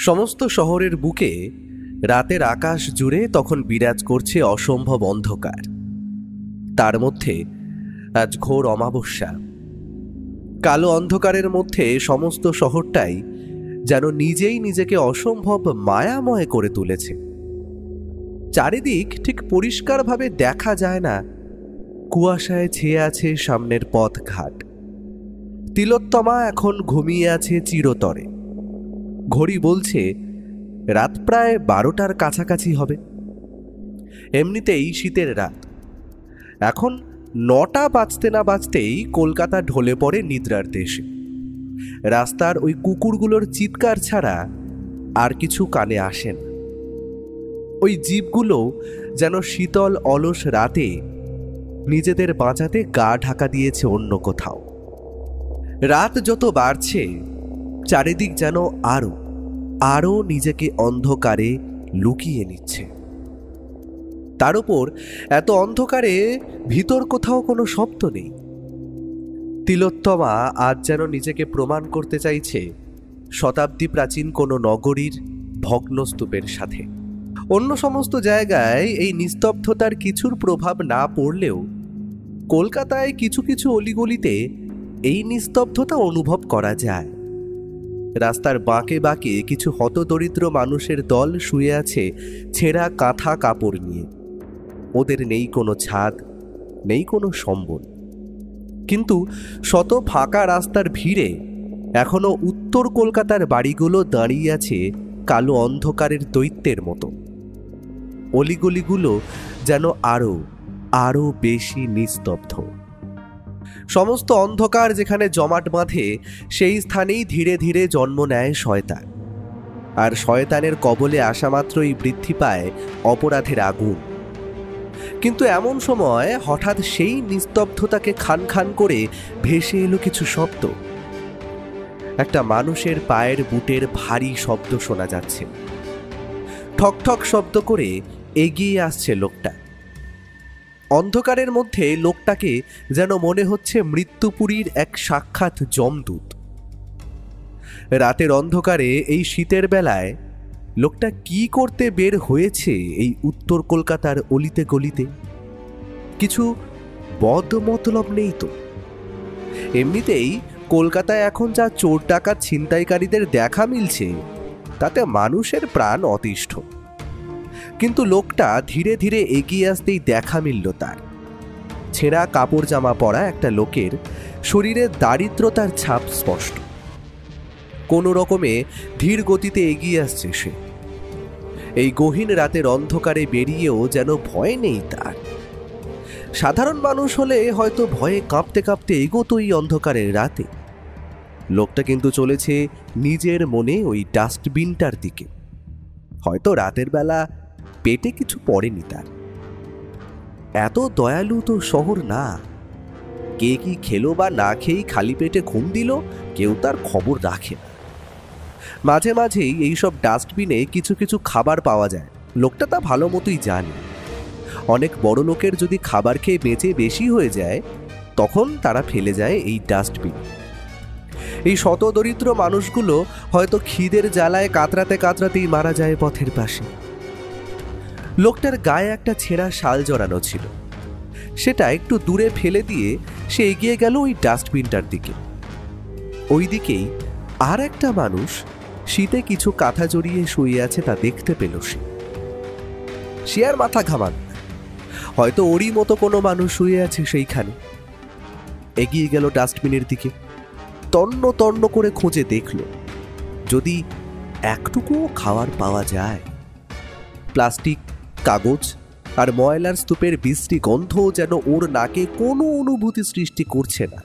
সমস্ত শহরের বুকে রাতের আকাশ জুড়ে তখন বিরাজ করছে অসম্ভব অন্ধকার। তার মধ্যে আজ ঘোর অমাবস্যা। কালো অন্ধকারের মধ্যে সমস্ত শহরটাই যেন নিজেই নিজেকে অসম্ভব মায়াময় করে তুলেছে। চারিদিক ঠিক পরিষ্কারভাবে দেখা যায় না, কুয়াশায় ছেয়ে আছে সামনের পথঘাট। তিলোত্তমা এখন ঘুমিয়ে আছে চিরতরে। ঘড়ি বলছে রাত প্রায় 12টার কাছাকাছি হবে। এমনিতেই শীতের রাত। এখন 9টা বাজতে না বাজতেই কলকাতা ঢলে পড়ে নিদ্রার দেশে। রাস্তার ওই কুকুরগুলোর চিৎকার ছাড়া আর কিছু কানে আসে না। ওই জীবগুলো যেন শীতল অলস রাতে নিজেদের বাঁচাতে গা ঢাকা দিয়েছে অন্য কোথাও। রাত যত বাড়ছে চারিদিক যেন আরো নিজেকে অন্ধকারে লুকিয়ে নিচ্ছে। তার উপর এত অন্ধকারে ভিতর কোথাও কোনো শব্দ নেই। তিলোত্তমা আজ যেন নিজেকে প্রমাণ করতে চাইছে শতাব্দী প্রাচীন কোনো নগরীর ভগ্নস্তূপের সাথে। অন্য সমস্ত জায়গায় এই নিস্তব্ধতার কিছুর প্রভাব না পড়লেও কলকাতায় কিছু কিছু অলিগলিতে এই নিস্তব্ধতা অনুভব করা যায়। রাস্তার বাঁকে বাঁকে কিছু হতদরিদ্র মানুষের দল শুয়ে আছে ছেঁড়া কাঁথা কাপড় নিয়ে। ওদের নেই কোনো ছাদ, নেই কোনো সম্বল। কিন্তু শত ফাঁকা রাস্তার ভিড়ে এখনো উত্তর কলকাতার বাড়িগুলো দাঁড়িয়ে আছে কালো অন্ধকারের দৈত্যের মতো। অলিগলিগুলো যেন আরো বেশি নিস্তব্ধ। সমস্ত অন্ধকার যেখানে জমাট বাঁধে সেই স্থানেই ধীরে ধীরে জন্ম নেয় শয়তান। আর শয়তানের কবলে আসা মাত্রই বৃদ্ধি পায় অপরাধের আগুন। কিন্তু এমন সময় হঠাৎ সেই নিস্তব্ধতাকে খান খান করে ভেসে এলো কিছু শব্দ। একটা মানুষের পায়ের বুটের ভারী শব্দ শোনা যাচ্ছে। ঠক ঠক শব্দ করে এগিয়ে আসছে লোকটা। অন্ধকারের মধ্যে লোকটাকে যেন মনে হচ্ছে মৃত্যুপুরীর এক সাক্ষাৎ যমদূত। রাতের অন্ধকারে এই শীতের বেলায় লোকটা কি করতে বের হয়েছে এই উত্তর কলকাতার অলিতে গলিতে? কিছু বদ মতলব নেই তো? এমনিতেই কলকাতায় এখন যা চোর ডাকাত ছিনতাইকারীদের দেখা মিলছে তাতে মানুষের প্রাণ অতিষ্ঠ। কিন্তু লোকটা ধীরে ধীরে এগিয়ে আসতেই দেখা মিলল তার ছেঁড়া কাপড় জামা পরা একটা লোকের শরীরে দারিদ্রতার ছাপ স্পষ্ট। কোনো রকমে ধীর গতিতে এগিয়ে আসছে সে। এই গহীন রাতের অন্ধকারে বেরিয়েও যেন ভয় নেই তার। সাধারণ মানুষ হলে হয়তো ভয়ে কাঁপতে কাঁপতে এগোতো এই অন্ধকারের রাতে। লোকটা কিন্তু চলেছে নিজের মনে ওই ডাস্টবিনটার দিকে। হয়তো রাতের বেলা পেটে কিছু পড়েনি তার। এত দয়ালু তো শহর না। কে কি খেলো বা না খেয়েই খালি পেটে ঘুম দিল কেউ তার খবর রাখে না। মাঝে মাঝেই এইসব ডাস্টবিনে কিছু কিছু খাবার পাওয়া যায়। লোকটা তা ভালো মতোই জানে। অনেক বড় লোকের যদি খাবার খেয়ে বেঁচে বেশি হয়ে যায় তখন তারা ফেলে যায় এই ডাস্টবিন। এই শত দরিদ্র মানুষগুলো হয়তো খিদের জ্বালায় কাতরাতে কাতরাতেই মারা যায় পথের পাশে। লোকটার গায়ে একটা ছেঁড়া শাল জড়ানো ছিল। সেটা একটু দূরে ফেলে দিয়ে সে এগিয়ে গেল ওই ডাস্টবিনটার দিকে। ওই দিকেই আর একটা মানুষ শীতে কিছু কাঁথা জড়িয়ে শুয়ে আছে তা দেখতে পেল সে আর মাথা ঘামান না। হয়তো ওরই মতো কোনো মানুষ শুয়ে আছে সেইখানে। এগিয়ে গেল ডাস্টবিনের দিকে। তন্ন তন্ন করে খুঁজে দেখল যদি একটুকুও খাবার পাওয়া যায়। প্লাস্টিক, কাগজ আর ময়লার স্তূপের বিশ্রী গন্ধ যেন ওর নাকে কোনো অনুভূতি সৃষ্টি করছে না।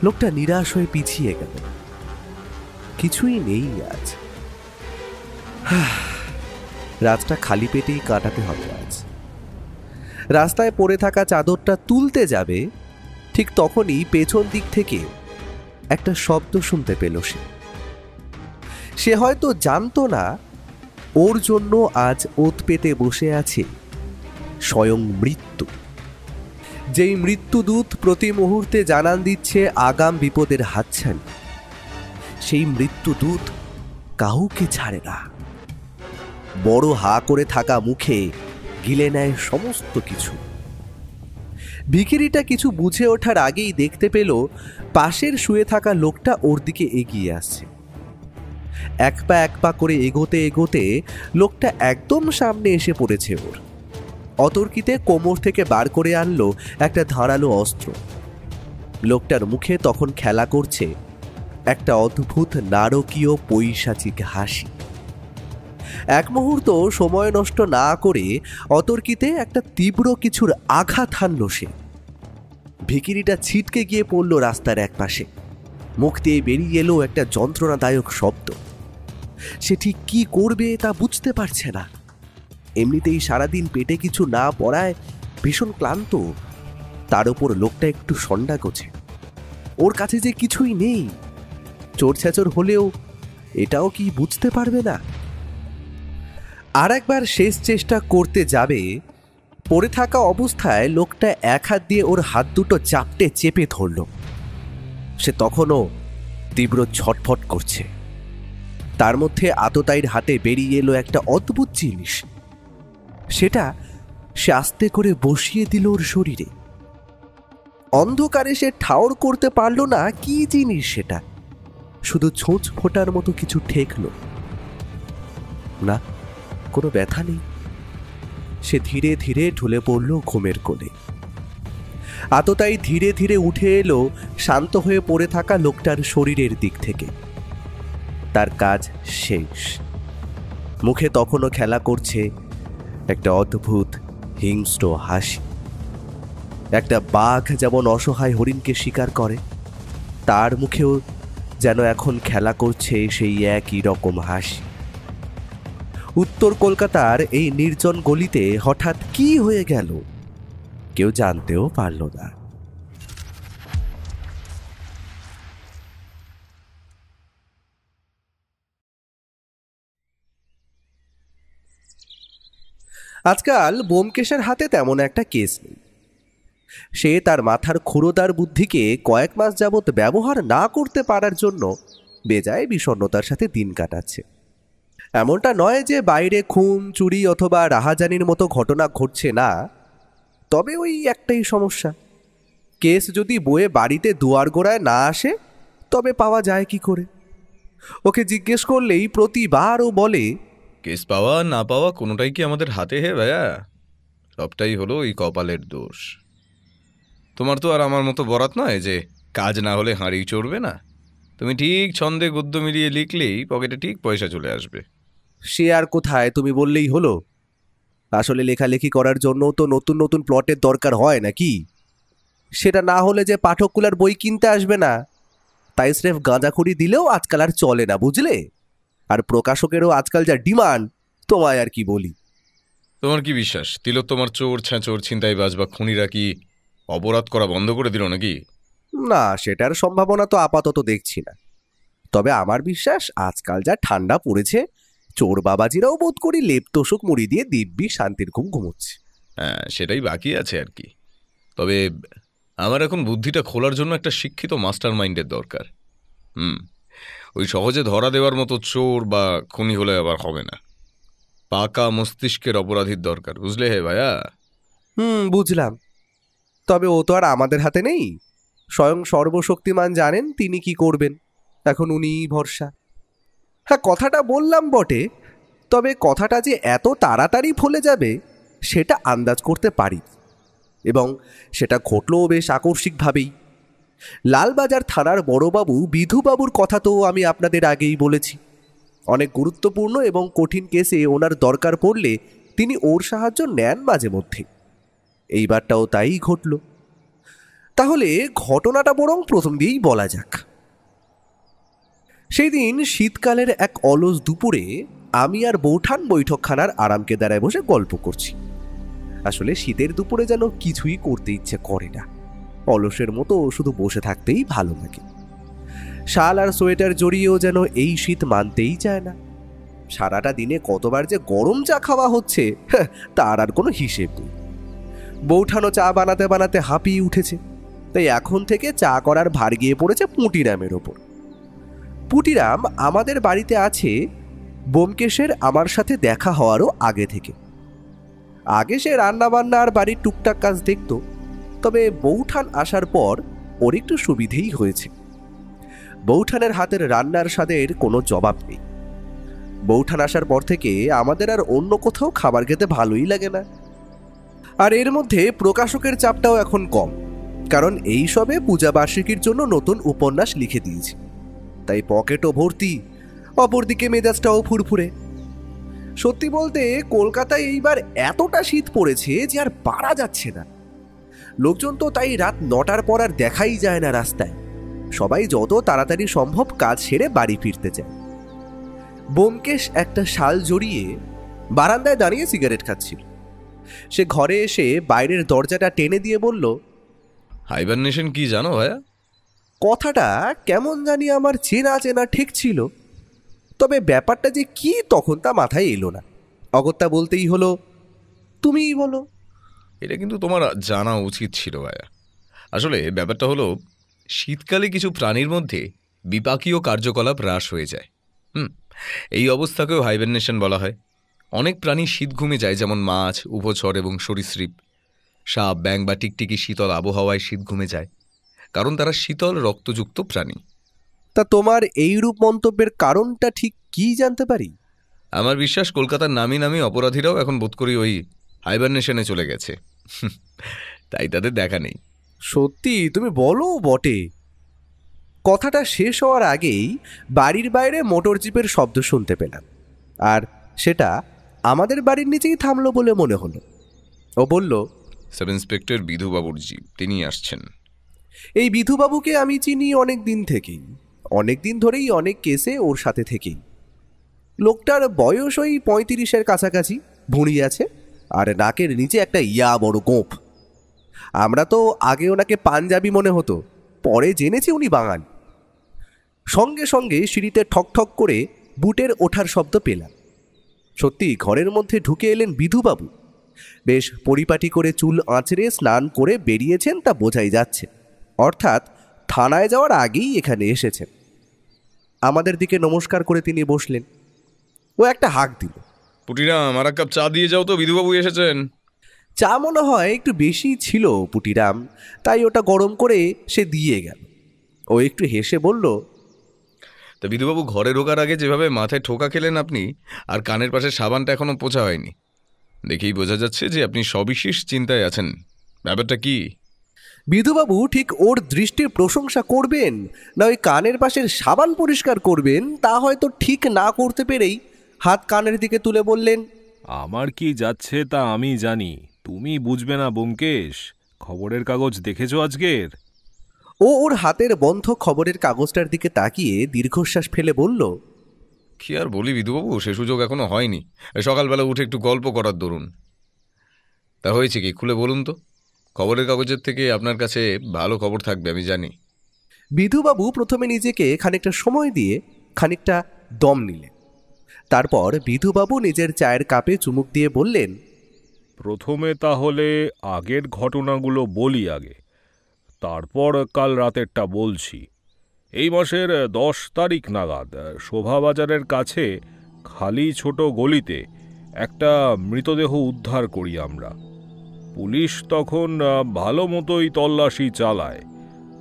লোকটা নিরাশ হয়ে পিছিয়ে গেল। কিছুই নেই আজ। রাতটা খালি পেটেই কাটাতে হবে আজ। রাস্তায় পড়ে থাকা চাদরটা তুলতে যাবে ঠিক তখনই পেছন দিক থেকে একটা শব্দ শুনতে পেল সে হয়তো জানতো না ওর জন্য আজ ওত পেতে বসে আছে স্বয়ং মৃত্যু। যেই মৃত্যুদূত প্রতি মুহূর্তে জানান দিচ্ছে আগাম বিপদের হাতছানি। সেই মৃত্যুদূত কাউকে ছাড়ে না। বড় হা করে থাকা মুখে গিলে নেয় সমস্ত কিছু। ভিখিরিটা কিছু বুঝে ওঠার আগেই দেখতে পেল পাশের শুয়ে থাকা লোকটা ওর দিকে এগিয়ে আসছে। এক পা করে এগোতে এগোতে লোকটা একদম সামনে এসে পড়েছে ওর। অতর্কিতে কোমর থেকে বার করে আনলো একটা ধারালো অস্ত্র। লোকটার মুখে তখন খেলা করছে একটা অদ্ভুত নারকীয় পৈশাচিক হাসি। এক মুহূর্ত সময় নষ্ট না করে অতর্কিতে একটা তীব্র কিছুর আঘাত হানল সে। ভিখিরিটা ছিটকে গিয়ে পড়ল রাস্তার এক পাশে। মুখ দিয়ে বেরিয়ে এলো একটা যন্ত্রণাদায়ক শব্দ। সে ঠিক কি করবে তা বুঝতে পারছে না। এমনিতেই সারাদিন পেটে কিছু না পড়ায় ভীষণ ক্লান্ত। তার উপর লোকটা একটু সন্ডা গোছে। ওর কাছে যে কিছুই নেই। চোর ছেচর হলেও এটাও কি বুঝতে পারবে না? আর একবার শেষ চেষ্টা করতে যাবে, পড়ে থাকা অবস্থায় লোকটা এক হাত দিয়ে ওর হাত দুটো চাপটে চেপে ধরল। সে তখনও তীব্র ছটফট করছে। তার মধ্যে আততায়ীর হাতে বেরিয়ে এলো একটা অদ্ভুত জিনিস। সেটা সে আস্তে করে বসিয়ে দিল ওর শরীরে। অন্ধকারে সে ঠাউর করতে পারল না কি জিনিস সেটা। শুধু ছোঁচ ফোটার মতো কিছু ঠেকল না, কোনো ব্যথা নেই। সে ধীরে ধীরে ঢুলে পড়ল ঘুমের কোলে। আততায়ী ধীরে ধীরে উঠে এলো শান্ত হয়ে পড়ে থাকা লোকটার শরীরের দিক থেকে। তার কাজ শেষ। মুখে তখনও খেলা করছে একটা অদ্ভুত হিংস্র হাসি। একটা বাঘ যেমন অসহায় হরিণকে শিকার করে, তার মুখেও যেন এখন খেলা করছে সেই একই রকম হাসি। উত্তর কলকাতার এই নির্জন গলিতে হঠাৎ কি হয়ে গেল কেউ জানতেও পারল না। আজকাল ব্যোমকেশের হাতে তেমন একটা কেস নেই। সে তার মাথার ক্ষুরোদার বুদ্ধিকে কয়েক মাস যাবৎ ব্যবহার না করতে পারার জন্য বেজায় বিষণ্ণতার সাথে দিন কাটাচ্ছে। এমনটা নয় যে বাইরে খুন চুরি অথবা রাহাজানির মতো ঘটনা ঘটছে না, তবে ওই একটাই সমস্যা, কেস যদি বয়ে বাড়িতে দুয়ার গোড়ায় না আসে তবে পাওয়া যায় কি করে? ওকে জিজ্ঞেস করলেই প্রতিবার ও বলে, কেস পাওয়া না পাওয়া কোনোটাই কি আমাদের হাতে হে ভাইয়া? সবটাই হলো এই কপালের দোষ। তোমার তো আর আমার মতো বরাত নয় যে কাজ না হলে হাঁড়ি চড়বে না। তুমি ঠিক ছন্দে গদ্য মিলিয়ে লিখলেই পকেটে ঠিক পয়সা চলে আসবে। সে আর কোথায়, তুমি বললেই হলো। আসলে লেখালেখি করার জন্য তো নতুন নতুন প্লটের দরকার হয় নাকি? সেটা না হলে যে পাঠকগুলার বই কিনতে আসবে না, তাই স্রেফ গাঁজাখড়ি দিলেও আজকাল আর চলে না, বুঝলে? আর প্রকাশকেরও আজকাল যা ডিমান্ড, তোমায় আর কি বলি। তোমার কি বিশ্বাস তিলোত্তমার চোর ছ্যাঁচোর ছিনতাইবাজ বা খুনিরা কি অপরাধ করা বন্ধ করে দিল নাকি? না, সেটার সম্ভাবনা তো আপাতত দেখছি না। তবে আমার বিশ্বাস আজকাল যা ঠান্ডা পড়েছে, চোর বাবাজিরাও বোধ করি লেপ তোষক মুড়ি দিয়ে দিব্যি শান্তির ঘুম ঘুমোচ্ছে। হ্যাঁ, সেটাই বাকি আছে আর কি। তবে আমার এখন বুদ্ধিটা খোলার জন্য একটা শিক্ষিত মাস্টার মাইন্ডের দরকার। ওই সহজে ধরা দেওয়ার মতো চোর বা খুনি হলে আবার হবে না। পাকা মস্তিষ্কের অপরাধীর দরকার, বুঝলে হে ভাইয়া? বুঝলাম। তবে ও তো আর আমাদের হাতে নেই। স্বয়ং সর্বশক্তিমান জানেন তিনি কি করবেন। এখন উনিই ভরসা। হ্যাঁ, কথাটা বললাম বটে, তবে কথাটা যে এত তাড়াতাড়ি ফলে যাবে সেটা আন্দাজ করতে পারি, এবং সেটা ঘটলও বেশ আকস্মিকভাবেই। লালবাজার থানার বড়বাবু বিধুবাবুর কথা তো আমি আপনাদের আগেই বলেছি। অনেক গুরুত্বপূর্ণ এবং কঠিন কেসে ওনার দরকার পড়লে তিনি ওর সাহায্য নেন মাঝে মধ্যে। এইবারটাও তাই ঘটল। তাহলে ঘটনাটা বরং প্রথম দিয়েই বলা যাক। সেই দিন শীতকালের এক অলস দুপুরে আমি আর বৌঠান বৈঠকখানার আরাম কেদারায় বসে গল্প করছি। আসলে শীতের দুপুরে যেন কিছুই করতে ইচ্ছে করে না। অলসের মতো শুধু বসে থাকতেই ভালো লাগে। শাল আর সোয়েটার জড়িয়েও যেন এই শীত মানতেই চায় না। সারাটা দিনে কতবার যে গরম চা খাওয়া হচ্ছে তার আর কোনো হিসেব নেই। বৌঠানও চা বানাতে বানাতে হাঁপিয়ে উঠেছে, তাই এখন থেকে চা করার ভার গিয়ে পড়েছে পুঁটিরামের ওপর। পুটিরাম আমাদের বাড়িতে আছে ব্যোমকেশের আমার সাথে দেখা হওয়ারও আগে থেকে। আগে সে রান্নাবান্না আর বাড়ির টুকটাক কাজ দেখত, তবে বৌঠান আসার পর ওর একটু সুবিধেই হয়েছে। বৌঠানের হাতের রান্নার স্বাদের কোনো জবাব নেই। বৌঠান আসার পর থেকে আমাদের আর অন্য কোথাও খাবার খেতে ভালোই লাগে না। আর এর মধ্যে প্রকাশকের চাপটাও এখন কম, কারণ এই সবে পূজাবার্ষিকীর জন্য নতুন উপন্যাস লিখে দিয়েছি, তাই পকেটও ভর্তি, অপরদিকে মেজাজটাও ফুরফুরে। সত্যি বলতে কলকাতায় এইবার এতটা শীত পড়েছে যে আর পারা যাচ্ছে না। লোকজন তো তাই রাত 9টার পর আর দেখাই যায় না রাস্তায়। সবাই যত তাড়াতাড়ি সম্ভব কাজ সেরে বাড়ি ফিরতে চায়। ব্যোমকেশ একটা শাল জড়িয়ে বারান্দায় দাঁড়িয়ে সিগারেট খাচ্ছিল। সে ঘরে এসে বাইরের দরজাটা টেনে দিয়ে বলল, হাইবারনেশন কি জানো ভাইয়া? কথাটা কেমন জানি আমার চেনা চেনা ঠিক ছিল, তবে ব্যাপারটা যে কি তখন তা মাথায় এলো না। অগত্যা বলতেই হলো, তুমিই বলো। এটা কিন্তু তোমার জানা উচিত ছিল ভাইয়া। আসলে ব্যাপারটা হলো, শীতকালে কিছু প্রাণীর মধ্যে বিপাকীয় কার্যকলাপ হ্রাস হয়ে যায়। এই অবস্থাকেও হাইবারনেশন বলা হয়। অনেক প্রাণী শীত ঘুমে যায়, যেমন মাছ, উভচর এবং সরীসৃপ। সাপ, ব্যাঙ বা টিকটিকি শীতল আবহাওয়ায় শীত ঘুমে যায়, কারণ তারা শীতল রক্তযুক্ত প্রাণী। তা তোমার এইরূপ মন্তব্যের কারণটা ঠিক কি জানতে পারি? আমার বিশ্বাস কলকাতার নামি নামি অপরাধীরাও এখন বোধ করি ওই হাইবারনেশনে চলে গেছে, তাই তাদের দেখা নেই। সত্যি তুমি বলো বটে। কথাটা শেষ হওয়ার আগেই বাড়ির বাইরে মোটর জিপের শব্দ শুনতে পেলাম, আর সেটা আমাদের বাড়ির নিচেই থামলো বলে মনে হলো। ও বলল, সাব ইন্সপেক্টর বিধুবাবুর জিপ, তিনি আসছেন। এই বিধুবাবুকে আমি চিনি অনেক দিন থেকেই, অনেক দিন ধরেই অনেক কেসে ওর সাথে থেকেই। লোকটার বয়স ওই 35-এর কাছাকাছি, ভুঁড়ি আছে, আর নাকের নিচে একটা বড় গোঁফ। আমরা তো আগে ওনাকে পাঞ্জাবি মনে হতো, পরে জেনেছি উনি বাঙালি। সঙ্গে সঙ্গে সিঁড়িতে ঠক ঠক করে বুটের ওঠার শব্দ পেলাম। সত্যি ঘরের মধ্যে ঢুকে এলেন বিধুবাবু। বেশ পরিপাটি করে চুল আঁচড়ে স্নান করে বেরিয়েছেন, তা বোঝাই যাচ্ছে। অর্থাৎ থানায় যাওয়ার আগেই এখানে এসেছেন। আমাদের দিকে নমস্কার করে তিনি বসলেন। ও একটা হাঁক দিল, পুটিরাম, আর এক কাপ চা দিয়ে যাও তো, বিধুবাবু এসেছেন। চা মনে হয় একটু বেশি ছিল পুটিরাম, তাই ওটা গরম করে সে দিয়ে গেল। ও একটু হেসে বলল, তা বিধুবাবু, ঘরে ঢোকার আগে যেভাবে মাথায় ঠোকা খেলেন আপনি, আর কানের পাশে সাবানটা এখনো পোছা হয়নি, দেখেই বোঝা যাচ্ছে যে আপনি সবিশেষ চিন্তায় আছেন। ব্যাপারটা কি? বিধুবাবু ঠিক ওর দৃষ্টির প্রশংসা করবেন না ওই কানের পাশের সাবান পরিষ্কার করবেন, তা হয়তো ঠিক না করতে পেরেই হাত কানের দিকে তুলে বললেন, আমার কি যাচ্ছে তা আমি জানি, তুমি বুঝবে না ব্যোমকেশ। খবরের কাগজ দেখেছো আজকের? ও ওর হাতের বন্ধ খবরের কাগজটার দিকে তাকিয়ে দীর্ঘশ্বাস ফেলে বলল, কি আর বলি বিধুবাবু, সে সুযোগ এখনো হয়নি। সকালবেলা উঠে একটু গল্প করার দরুন। তা হয়েছে কি, খুলে বলুন তো। খবরের কাগজের থেকে আপনার কাছে ভালো খবর থাকবে আমি জানি। বিধুবাবু প্রথমে নিজেকে খানিকটা সময় দিয়ে খানিকটা দম নিলেন। তারপর বিধুবাবু নিজের চায়ের কাপে চুমুক দিয়ে বললেন, প্রথমে তাহলে আগের ঘটনাগুলো বলি আগে, তারপর কাল রাতেরটা বলছি। এই মাসের 10 তারিখ নাগাদ শোভাবাজারের কাছে খালি ছোট গলিতে একটা মৃতদেহ উদ্ধার করি আমরা। পুলিশ তখন ভালো মতোই তল্লাশি চালায়,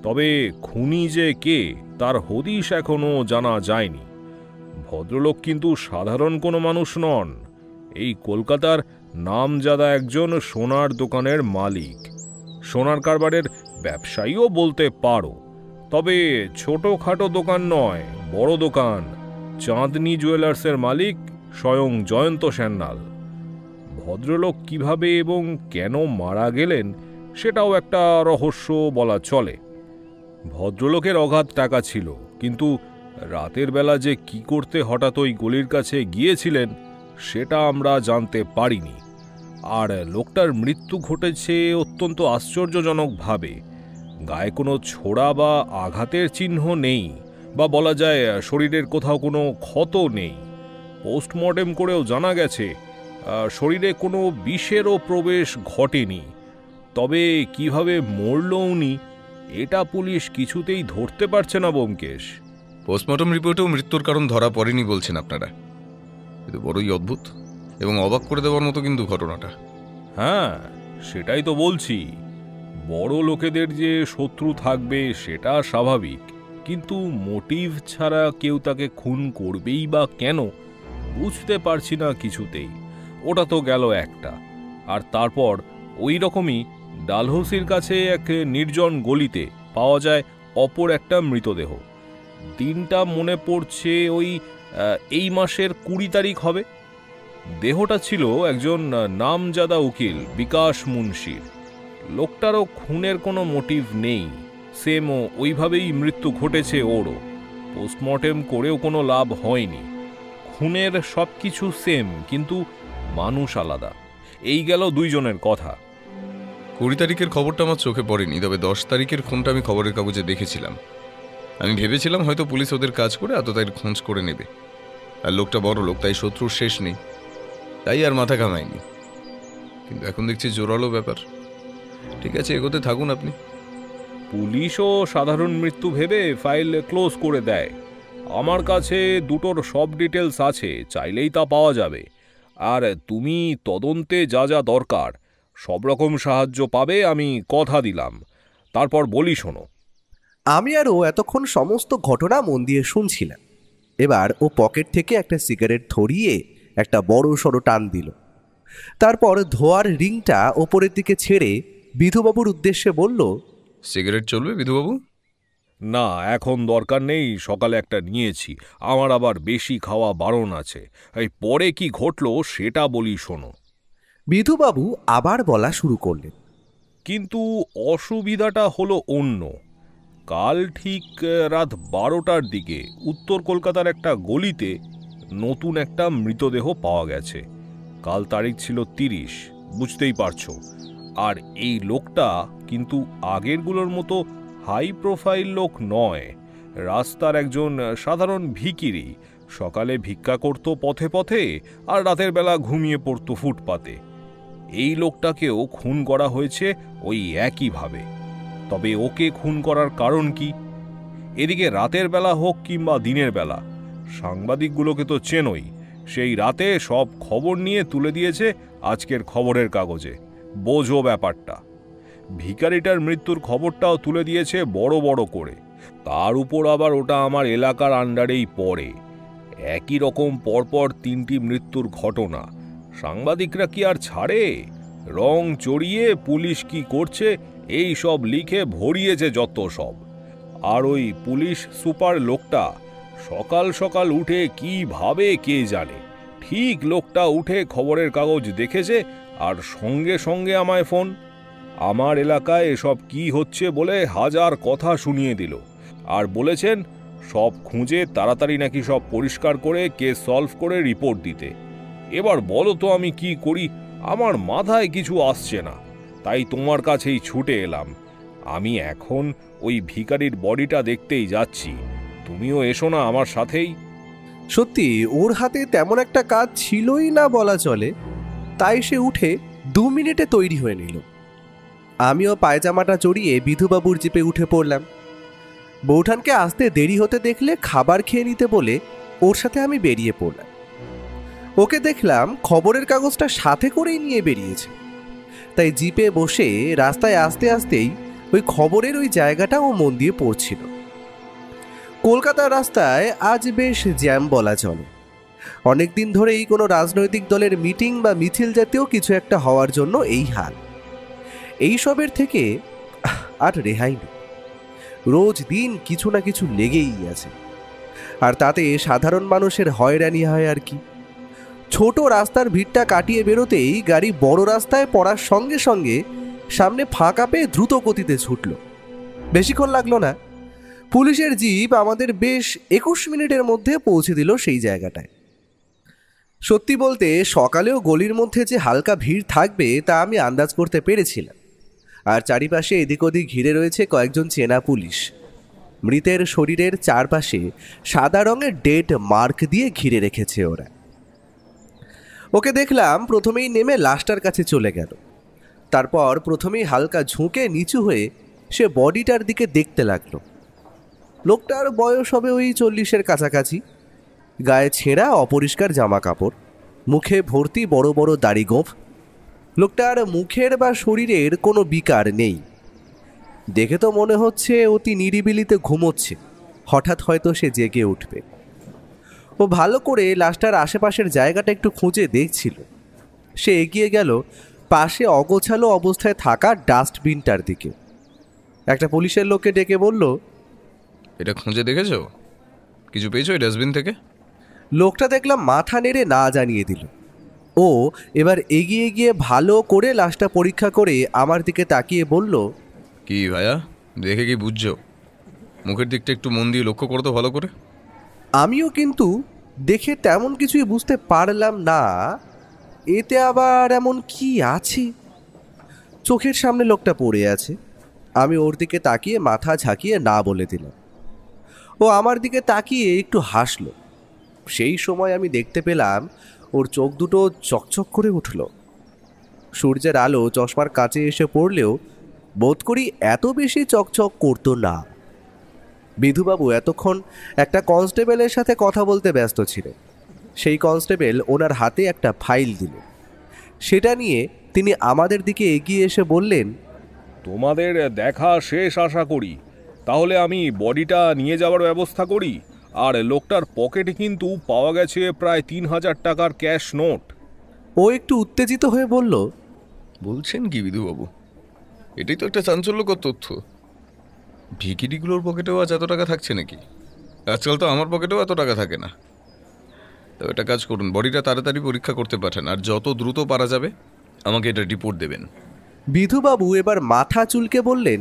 তবে খুনি যে কে তার হদিশ এখনও জানা যায়নি। ভদ্রলোক কিন্তু সাধারণ কোনো মানুষ নন, এই কলকাতার নামজাদা একজন সোনার দোকানের মালিক, সোনার কারবারের ব্যবসায়ীও বলতে পারো। তবে ছোটোখাটো দোকান নয়, বড় দোকান। চাঁদনি জুয়েলার্সের মালিক স্বয়ং জয়ন্ত সান্যাল। ভদ্রলোক কিভাবে এবং কেন মারা গেলেন সেটাও একটা রহস্য বলা চলে। ভদ্রলোকের অগাধ টাকা ছিল, কিন্তু রাতের বেলা যে কি করতে হঠাৎ ওই গলির কাছে গিয়েছিলেন সেটা আমরা জানতে পারিনি। আর লোকটার মৃত্যু ঘটেছে অত্যন্ত আশ্চর্যজনকভাবে। গায়ে কোনো ছোড়া বা আঘাতের চিহ্ন নেই, বা বলা যায় শরীরের কোথাও কোনো ক্ষত নেই। পোস্টমর্টেম করেও জানা গেছে শরীরে কোনো বিষেরও প্রবেশ ঘটেনি। তবে কিভাবে মরল উনি, এটা পুলিশ কিছুতেই ধরতে পারছে না ব্যোমকেশ। পোস্টমর্টম রিপোর্টেও মৃত্যুর কারণ ধরা পড়েনি বলছেন আপনারা, কিন্তু বড়ই অদ্ভুত এবং অবাক করে দেওয়ার মতো কিন্তু ঘটনাটা। হ্যাঁ, সেটাই তো বলছি। বড় লোকেদের যে শত্রু থাকবে সেটা স্বাভাবিক, কিন্তু মোটিভ ছাড়া কেউ তাকে খুন করবেই বা কেন বুঝতে পারছি না কিছুতেই। ওটা তো গেল একটা, আর তারপর ওই রকমই ডালহৌসির কাছে এক নির্জন গলিতে পাওয়া যায় অপর একটা মৃতদেহ। দিনটা মনে পড়ছে ওই এই মাসের 20 তারিখ হবে। দেহটা ছিল একজন নামজাদা উকিল বিকাশ মুন্সির। লোকটারও খুনের কোনো মোটিভ নেই, সেমও ওইভাবেই মৃত্যু ঘটেছে ওরও। পোস্টমর্টেম করেও কোনো লাভ হয়নি। খুনের সব কিছু সেম, কিন্তু মানুষ আলাদা। এই গেল দুইজনের কথা। 20 তারিখের খবরটা আমার চোখে পড়েনি, তবে 10 তারিখের খুনটা আমি খবরের কাগজে দেখেছিলাম। আমি ভেবেছিলাম হয়তো পুলিশ ওদের কাজ করে আততায়ীর খোঁজ করে নেবে, আর লোকটা বড় লোক, তাই শত্রুর শেষ নেই, তাই আর মাথা ঘামায়নি। কিন্তু এখন দেখছি জোরালো ব্যাপার। ঠিক আছে, এগোতে থাকুন আপনি। পুলিশও সাধারণ মৃত্যু ভেবে ফাইল ক্লোজ করে দেয়। আমার কাছে দুটোর সব ডিটেলস আছে, চাইলেই তা পাওয়া যাবে। আর তুমি তদন্তে যা যা দরকার সব রকম সাহায্য পাবে, আমি কথা দিলাম। তারপর বলি শোনো। আমি আর ও এতক্ষণ সমস্ত ঘটনা মন দিয়ে শুনছিলাম। এবার ও পকেট থেকে একটা সিগারেট ধরিয়ে একটা বড় সড়ো টান দিল। তারপর ধোয়ার রিংটা ওপরের দিকে ছেড়ে বিধুবাবুর উদ্দেশ্যে বলল, সিগারেট চলবে বিধুবাবু? না, এখন দরকার নেই, সকালে একটা নিয়েছি। আমার আবার বেশি খাওয়া বারণ আছে। এই পরে কি ঘটলো সেটা বলি শোনো। বিধুবাবু আবার বলা শুরু করলেন। কিন্তু অসুবিধাটা হলো অন্য। কাল ঠিক রাত 12টার দিকে উত্তর কলকাতার একটা গলিতে নতুন একটা মৃতদেহ পাওয়া গেছে। কাল তারিখ ছিল 30, বুঝতেই পারছো। আর এই লোকটা কিন্তু আগেরগুলোর মতো হাই প্রোফাইল লোক নয়, রাস্তার একজন সাধারণ ভিখিরি। সকালে ভিক্ষা করত পথে পথে, আর রাতের বেলা ঘুমিয়ে পড়তো ফুটপাতে। এই লোকটাকেও খুন করা হয়েছে ওই একইভাবে। তবে ওকে খুন করার কারণ কি? এদিকে রাতের বেলা হোক কিংবা দিনের বেলা, সাংবাদিকগুলোকে তো চেনই। সেই রাতে সব খবর নিয়ে তুলে দিয়েছে আজকের খবরের কাগজে। বোঝো ব্যাপারটা। ভিখারিটার মৃত্যুর খবরটাও তুলে দিয়েছে বড় বড় করে। তার উপর আবার ওটা আমার এলাকার আন্ডারেই পড়ে। একই রকম পরপর 3টি মৃত্যুর ঘটনা। সাংবাদিকরা কি আর ছাড়ে? রং চড়িয়ে পুলিশ কি করছে এই সব লিখে ভরিয়েছে যত সব। আর ওই পুলিশ সুপার লোকটা সকাল সকাল উঠে কি ভাবে কে জানে, ঠিক লোকটা উঠে খবরের কাগজ দেখেছে আর সঙ্গে সঙ্গে আমায় ফোন। আমার এলাকায় এসব কি হচ্ছে বলে হাজার কথা শুনিয়ে দিল, আর বলেছেন সব খুঁজে তাড়াতাড়ি নাকি সব পরিষ্কার করে কেস সলভ করে রিপোর্ট দিতে। এবার বলো তো আমি কি করি? আমার মাথায় কিছু আসছে না, তাই তোমার কাছেই ছুটে এলাম। আমি এখন ওই ভিখারির বডিটা দেখতেই যাচ্ছি, তুমিও এসো না আমার সাথেই। সত্যি ওর হাতে তেমন একটা কাজ ছিলই না বলা চলে, তাই সে উঠে 2 মিনিটে তৈরি হয়ে নিল। আমিও পায়জামাটা জড়িয়ে বিধুবাবুর জিপে উঠে পড়লাম। বৌঠানকে আসতে দেরি হতে দেখলে খাবার খেয়ে নিতে বলে ওর সাথে আমি বেরিয়ে পড়লাম। ওকে দেখলাম খবরের কাগজটা সাথে করেই নিয়ে বেরিয়েছে, তাই জিপে বসে রাস্তায় আসতে আসতেই ওই খবরের ওই জায়গাটা ও মন দিয়ে পড়ছিল। কলকাতার রাস্তায় আজ বেশ জ্যাম বলা চলে। অনেকদিন ধরেই কোনো রাজনৈতিক দলের মিটিং বা মিছিল জাতীয় কিছু একটা হওয়ার জন্য এই হাল। এইসবের থেকে আর রেহাই নেই। রোজ দিন কিছু না কিছু লেগেই আছে, আর তাতে সাধারণ মানুষের হয়রানি হয় আর কি। ছোট রাস্তার ভিড়টা কাটিয়ে বেরোতেই গাড়ি বড় রাস্তায় পড়ার সঙ্গে সঙ্গে সামনে ফাঁকা পেয়ে দ্রুত গতিতে ছুটল। বেশিক্ষণ লাগলো না, পুলিশের জিপ আমাদের বেশ 21 মিনিটের মধ্যে পৌঁছে দিল সেই জায়গাটায়। সত্যি বলতে সকালেও গলির মধ্যে যে হালকা ভিড় থাকবে তা আমি আন্দাজ করতে পেরেছিলাম। আর চারিপাশে এদিক ওদিক ঘিরে রয়েছে কয়েকজন চেনা পুলিশ। মৃতের শরীরের চারপাশে সাদা রঙের ডেড মার্ক দিয়ে ঘিরে রেখেছে ওরা। ওকে দেখলাম প্রথমেই নেমে লাশটার কাছে চলে গেল। তারপর প্রথমেই হালকা ঝুঁকে নিচু হয়ে সে বডিটার দিকে দেখতে লাগলো। লোকটার বয়স হবে ওই 40-এর কাছাকাছি। গায়ে ছেঁড়া অপরিষ্কার জামা কাপড়, মুখে ভর্তি বড় বড় দাড়ি গোঁফ। লোকটার মুখের বা শরীরের কোনো বিকার নেই। দেখে তো মনে হচ্ছে অতি নিরিবিলিতে ঘুমোচ্ছে, হঠাৎ হয়তো সে জেগে উঠবে। ও ভালো করে লাশটার আশেপাশের জায়গাটা একটু খুঁজে দেখছিল। সে এগিয়ে গেল পাশে অগোছালো অবস্থায় থাকা ডাস্টবিনটার দিকে। একটা পুলিশের লোককে ডেকে বলল, এটা খুঁজে দেখেছো? কিছু পেয়েছো এই ডাস্টবিন থেকে? লোকটা দেখলাম মাথা নেড়ে না জানিয়ে দিল। ও এবার এগিয়ে গিয়ে ভালো করে লাশটা পরীক্ষা করে আমার দিকে তাকিয়ে বলল, কি ভাইয়া, দেখে কি বুঝছো? মুখের দিকটা একটু মন দিয়ে লক্ষ্য করো তো ভালো করে। আমিও কিন্তু দেখে তেমন কিছুই বুঝতে পারলাম না, এতে আবার এমন কি আছে। চোখের সামনে লোকটা পড়ে আছে, আমি ওর দিকে তাকিয়ে মাথা ঝাঁকিয়ে না বলে দিলাম। ও আমার দিকে তাকিয়ে একটু হাসলো। সেই সময় আমি দেখতে পেলাম ওর চোখ দুটো চকচক করে উঠল। সূর্যের আলো চশমার কাছে এসে পড়লেও বোধ করি এত বেশি চকচক করতো না। বিধুবাবু এতক্ষণ একটা কনস্টেবলের সাথে কথা বলতে ব্যস্ত ছিলেন। সেই কনস্টেবল ওনার হাতে একটা ফাইল দিল। সেটা নিয়ে তিনি আমাদের দিকে এগিয়ে এসে বললেন, তোমাদের দেখা শেষ আশা করি। তাহলে আমি বডিটা নিয়ে যাওয়ার ব্যবস্থা করি। আর লোকটার পকেটে কিন্তু পাওয়া গেছে প্রায় 3000 টাকার ক্যাশ নোট। ও একটু উত্তেজিত হয়ে বলল, বলছেন কি বিধুবাবু? এটাই তো একটা চাঞ্চল্যকর তথ্য। ভিকিরিগুলোর পকেটেও আজ এত টাকা থাকছে নাকি? আজকাল তো আমার পকেটেও এত টাকা থাকে না। তো একটা কাজ করুন, বডিটা তাড়াতাড়ি পরীক্ষা করতে পাঠান, আর যত দ্রুত পারা যাবে আমাকে এটা রিপোর্ট দেবেন। বিধুবাবু এবার মাথা চুলকে বললেন,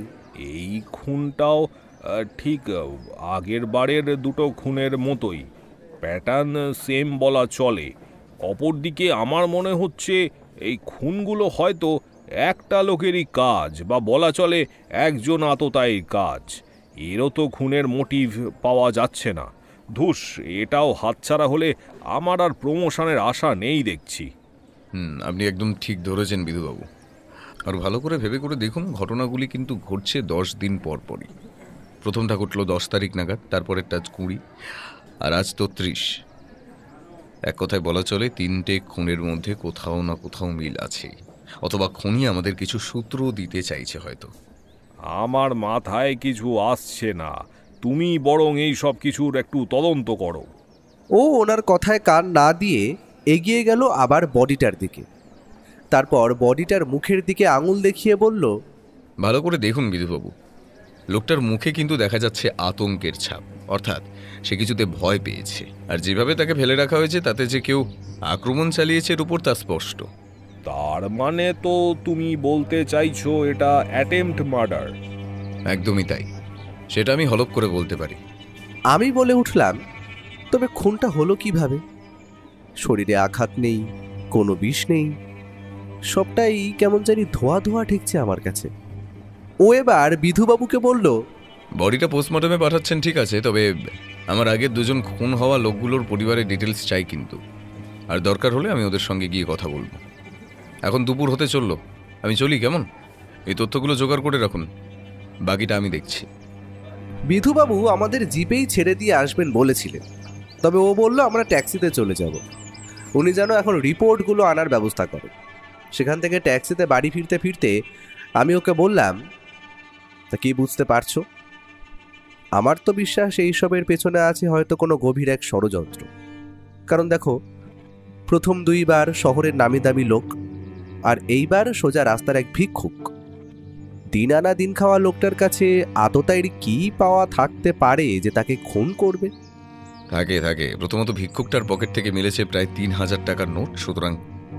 এই খুনটাও ঠিক আগের বারের দুটো খুনের মতোই, প্যাটার্ন সেম বলা চলে। অপরদিকে আমার মনে হচ্ছে এই খুনগুলো হয়তো একটা লোকেরই কাজ, বা বলা চলে একজন আততায়ীর কাজ। এরও তো খুনের মোটিভ পাওয়া যাচ্ছে না। ধুস, এটাও হাতছাড়া হলে আমার আর প্রমোশনের আশা নেই দেখছি। আপনি একদম ঠিক ধরেছেন বিধুবাবু। আর ভালো করে ভেবে করে দেখুন, ঘটনাগুলি কিন্তু ঘটছে 10 দিন পর পরই। প্রথমটা ঘটলো 10 তারিখ নাগাদ, তারপরেরটা 20, আর আজ তো 30। এক কথায় বলা চলে 3টে খুনের মধ্যে কোথাও না কোথাও মিল আছে, অথবা খুনি আমাদের কিছু সূত্র দিতে চাইছে হয়তো। আমার মাথায় কিছু আসছে না, তুমি বরং এই সব কিছুর একটু তদন্ত করো। ও ওনার কথায় কান না দিয়ে এগিয়ে গেল আবার বডিটার দিকে। তারপর বডিটার মুখের দিকে আঙুল দেখিয়ে বলল, ভালো করে দেখুন বিধুবাবু, লোকটার মুখে কিন্তু দেখা যাচ্ছে আতঙ্কের ছাপ, অর্থাৎ সে কিছুতে ভয় পেয়েছে। আর যেভাবে তাকে ফেলে রাখা হয়েছে তাতে যে কেউ আক্রমণ চালিয়েছে এর উপর তা স্পষ্ট। তার মানে তো তুমি বলতে চাইছো এটা অ্যাটেম্পট মার্ডার? একদমই তাই, সেটা আমি হলফ করে বলতে পারি। আমি বলে উঠলাম, তবে খুনটা হলো কিভাবে? শরীরে আঘাত নেই, কোনো বিষ নেই, সবটাই কেমন জানি ধোয়া ধোয়া ঠেকছে আমার কাছে। ও এবার বিধুবাবুকে বলল, বডিটা পোস্টমর্টমে পাঠাচ্ছেন ঠিক আছে, তবে আমার আগের দুজন খুন হওয়া লোকগুলোর পরিবারের ডিটেলস চাই কিন্তু। আর দরকার হলে আমি ওদের সঙ্গে গিয়ে কথা বলবো। এখন দুপুর হতে চললো, আমি চলি কেমন? এই তথ্যগুলো জোগাড় করে রাখুন, বাকিটা আমি দেখছি। বিধুবাবু আমাদের জিপেই ছেড়ে দিয়ে আসবেন বলেছিলেন, তবে ও বলল আমরা ট্যাক্সিতে চলে যাব। উনি যেন এখন রিপোর্টগুলো আনার ব্যবস্থা করেন। সেখান থেকে ট্যাক্সিতে বাড়ি ফিরতে ফিরতে আমি ওকে বললাম, তা কি বুঝতে পারছো? আমার তো বিশ্বাস এইসবের পেছনে আছে হয়তো কোনো গভীর এক ষড়যন্ত্র। কারণ দেখো, প্রথম 2 বার শহরের নামি দামি লোক, আর এইবার সোজা রাস্তার এক ভিক্ষুক। দিন আনা দিন খাওয়া লোকটার কাছে আততায়ীর কি পাওয়া থাকতে পারে যে তাকে খুন করবে? থাকে থাকে, প্রথমত ভিক্ষুকটার পকেট থেকে মিলেছে প্রায় 3000 টাকার নোট, সুতরাং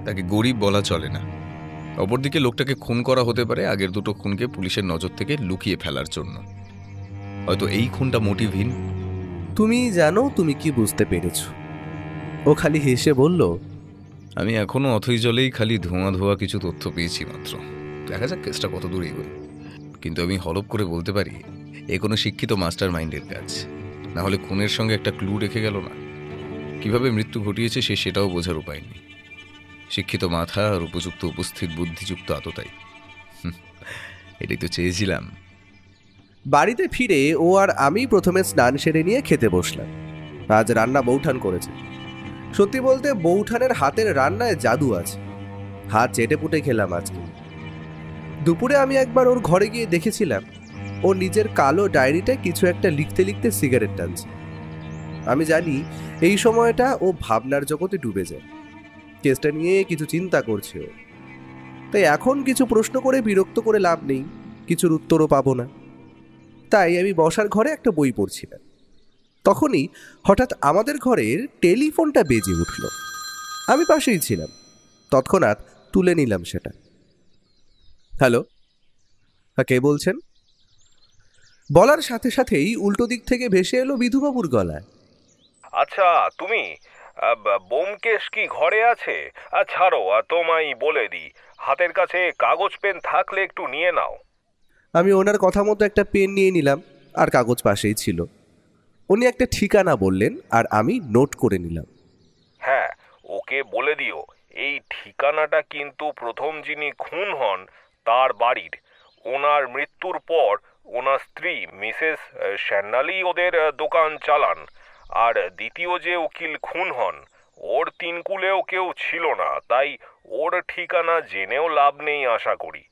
তাকে গরিব বলা চলে না। অপরদিকে লোকটাকে খুন করা হতে পারে আগের দুটো খুনকে পুলিশের নজর থেকে লুকিয়ে ফেলার জন্য। হয়তো এই খুনটা মোটিভহীন। তুমি জানো তুমি কি বুঝতে পেরেছ? ও খালি হেসে বলল, আমি এখনো অথই জলেই খালি ধোঁয়া ধোঁয়া কিছু তথ্য পেয়েছি মাত্র। দেখা যাক কেসটা কত দূর এগোয়। কিন্তু আমি হলফ করে বলতে পারি এ কোনো শিক্ষিত মাস্টার মাইন্ডের কাজ। না হলে খুনের সঙ্গে একটা ক্লু রেখে গেল না। কিভাবে মৃত্যু ঘটিয়েছে সেটাও বোঝার উপায় নেই। শিক্ষিত মাথা আর উপযুক্ত উপস্থিত বুদ্ধিযুক্ত আততাই, এটাই তো চেয়েছিলাম। বাড়িতে ফিরে ও আর আমি প্রথমে স্নান সেরে নিয়ে খেতে বসলাম। আজ রান্না বৌঠান করেছে। সত্যি বলতে বৌঠানের হাতের রান্নায় জাদু আছে। হাত চেটেপুটে খেলাম আজকে। দুপুরে আমি একবার ওর ঘরে গিয়ে দেখেছিলাম ও নিজের কালো ডায়েরিতে কিছু একটা লিখতে লিখতে সিগারেট টানছে। আমি জানি এই সময়টা ও ভাবনার জগতে ডুবে যায়, কেসটা নিয়ে কিছু চিন্তা করছে ও। তাই এখন কিছু প্রশ্ন করে বিরক্ত করে লাভ নেই, কিছুর উত্তরও পাবো না। তাই আমি বসার ঘরে একটা বই পড়ছিলাম। তখনই হঠাৎ আমাদের ঘরের টেলিফোনটা বেজে উঠল। আমি পাশেই ছিলাম, তৎক্ষণাৎ তুলে নিলাম সেটা। হ্যালো, হ্যাঁ, কে বলছেন? বলার সাথে সাথেই উল্টো দিক থেকে ভেসে এলো বিধুবাবুর গলায়। আচ্ছা, তুমি ব্যোমকেশ কি ঘরে আছে? ছাড়ো, তোমায় বলে দিই, হাতের কাছে কাগজ পেন থাকলে একটু নিয়ে নাও। আমি ওনার কথা মতো একটা পেন নিয়ে নিলাম, আর কাগজ পাশেই ছিল। উনি একটা ঠিকানা বললেন আর আমি নোট করে নিলাম। হ্যাঁ, ওকে বলে দিও এই ঠিকানাটা কিন্তু প্রথম যিনি খুন হন তার বাড়ির। ওনার মৃত্যুর পর ওনার স্ত্রী মিসেস স্যান্নালি ওদের দোকান চালান। আর দ্বিতীয় যে উকিল খুন হন, ওর তিনকুলেও কেউ ছিল না, তাই ওর ঠিকানা জেনেও লাভ নেই আশা করি।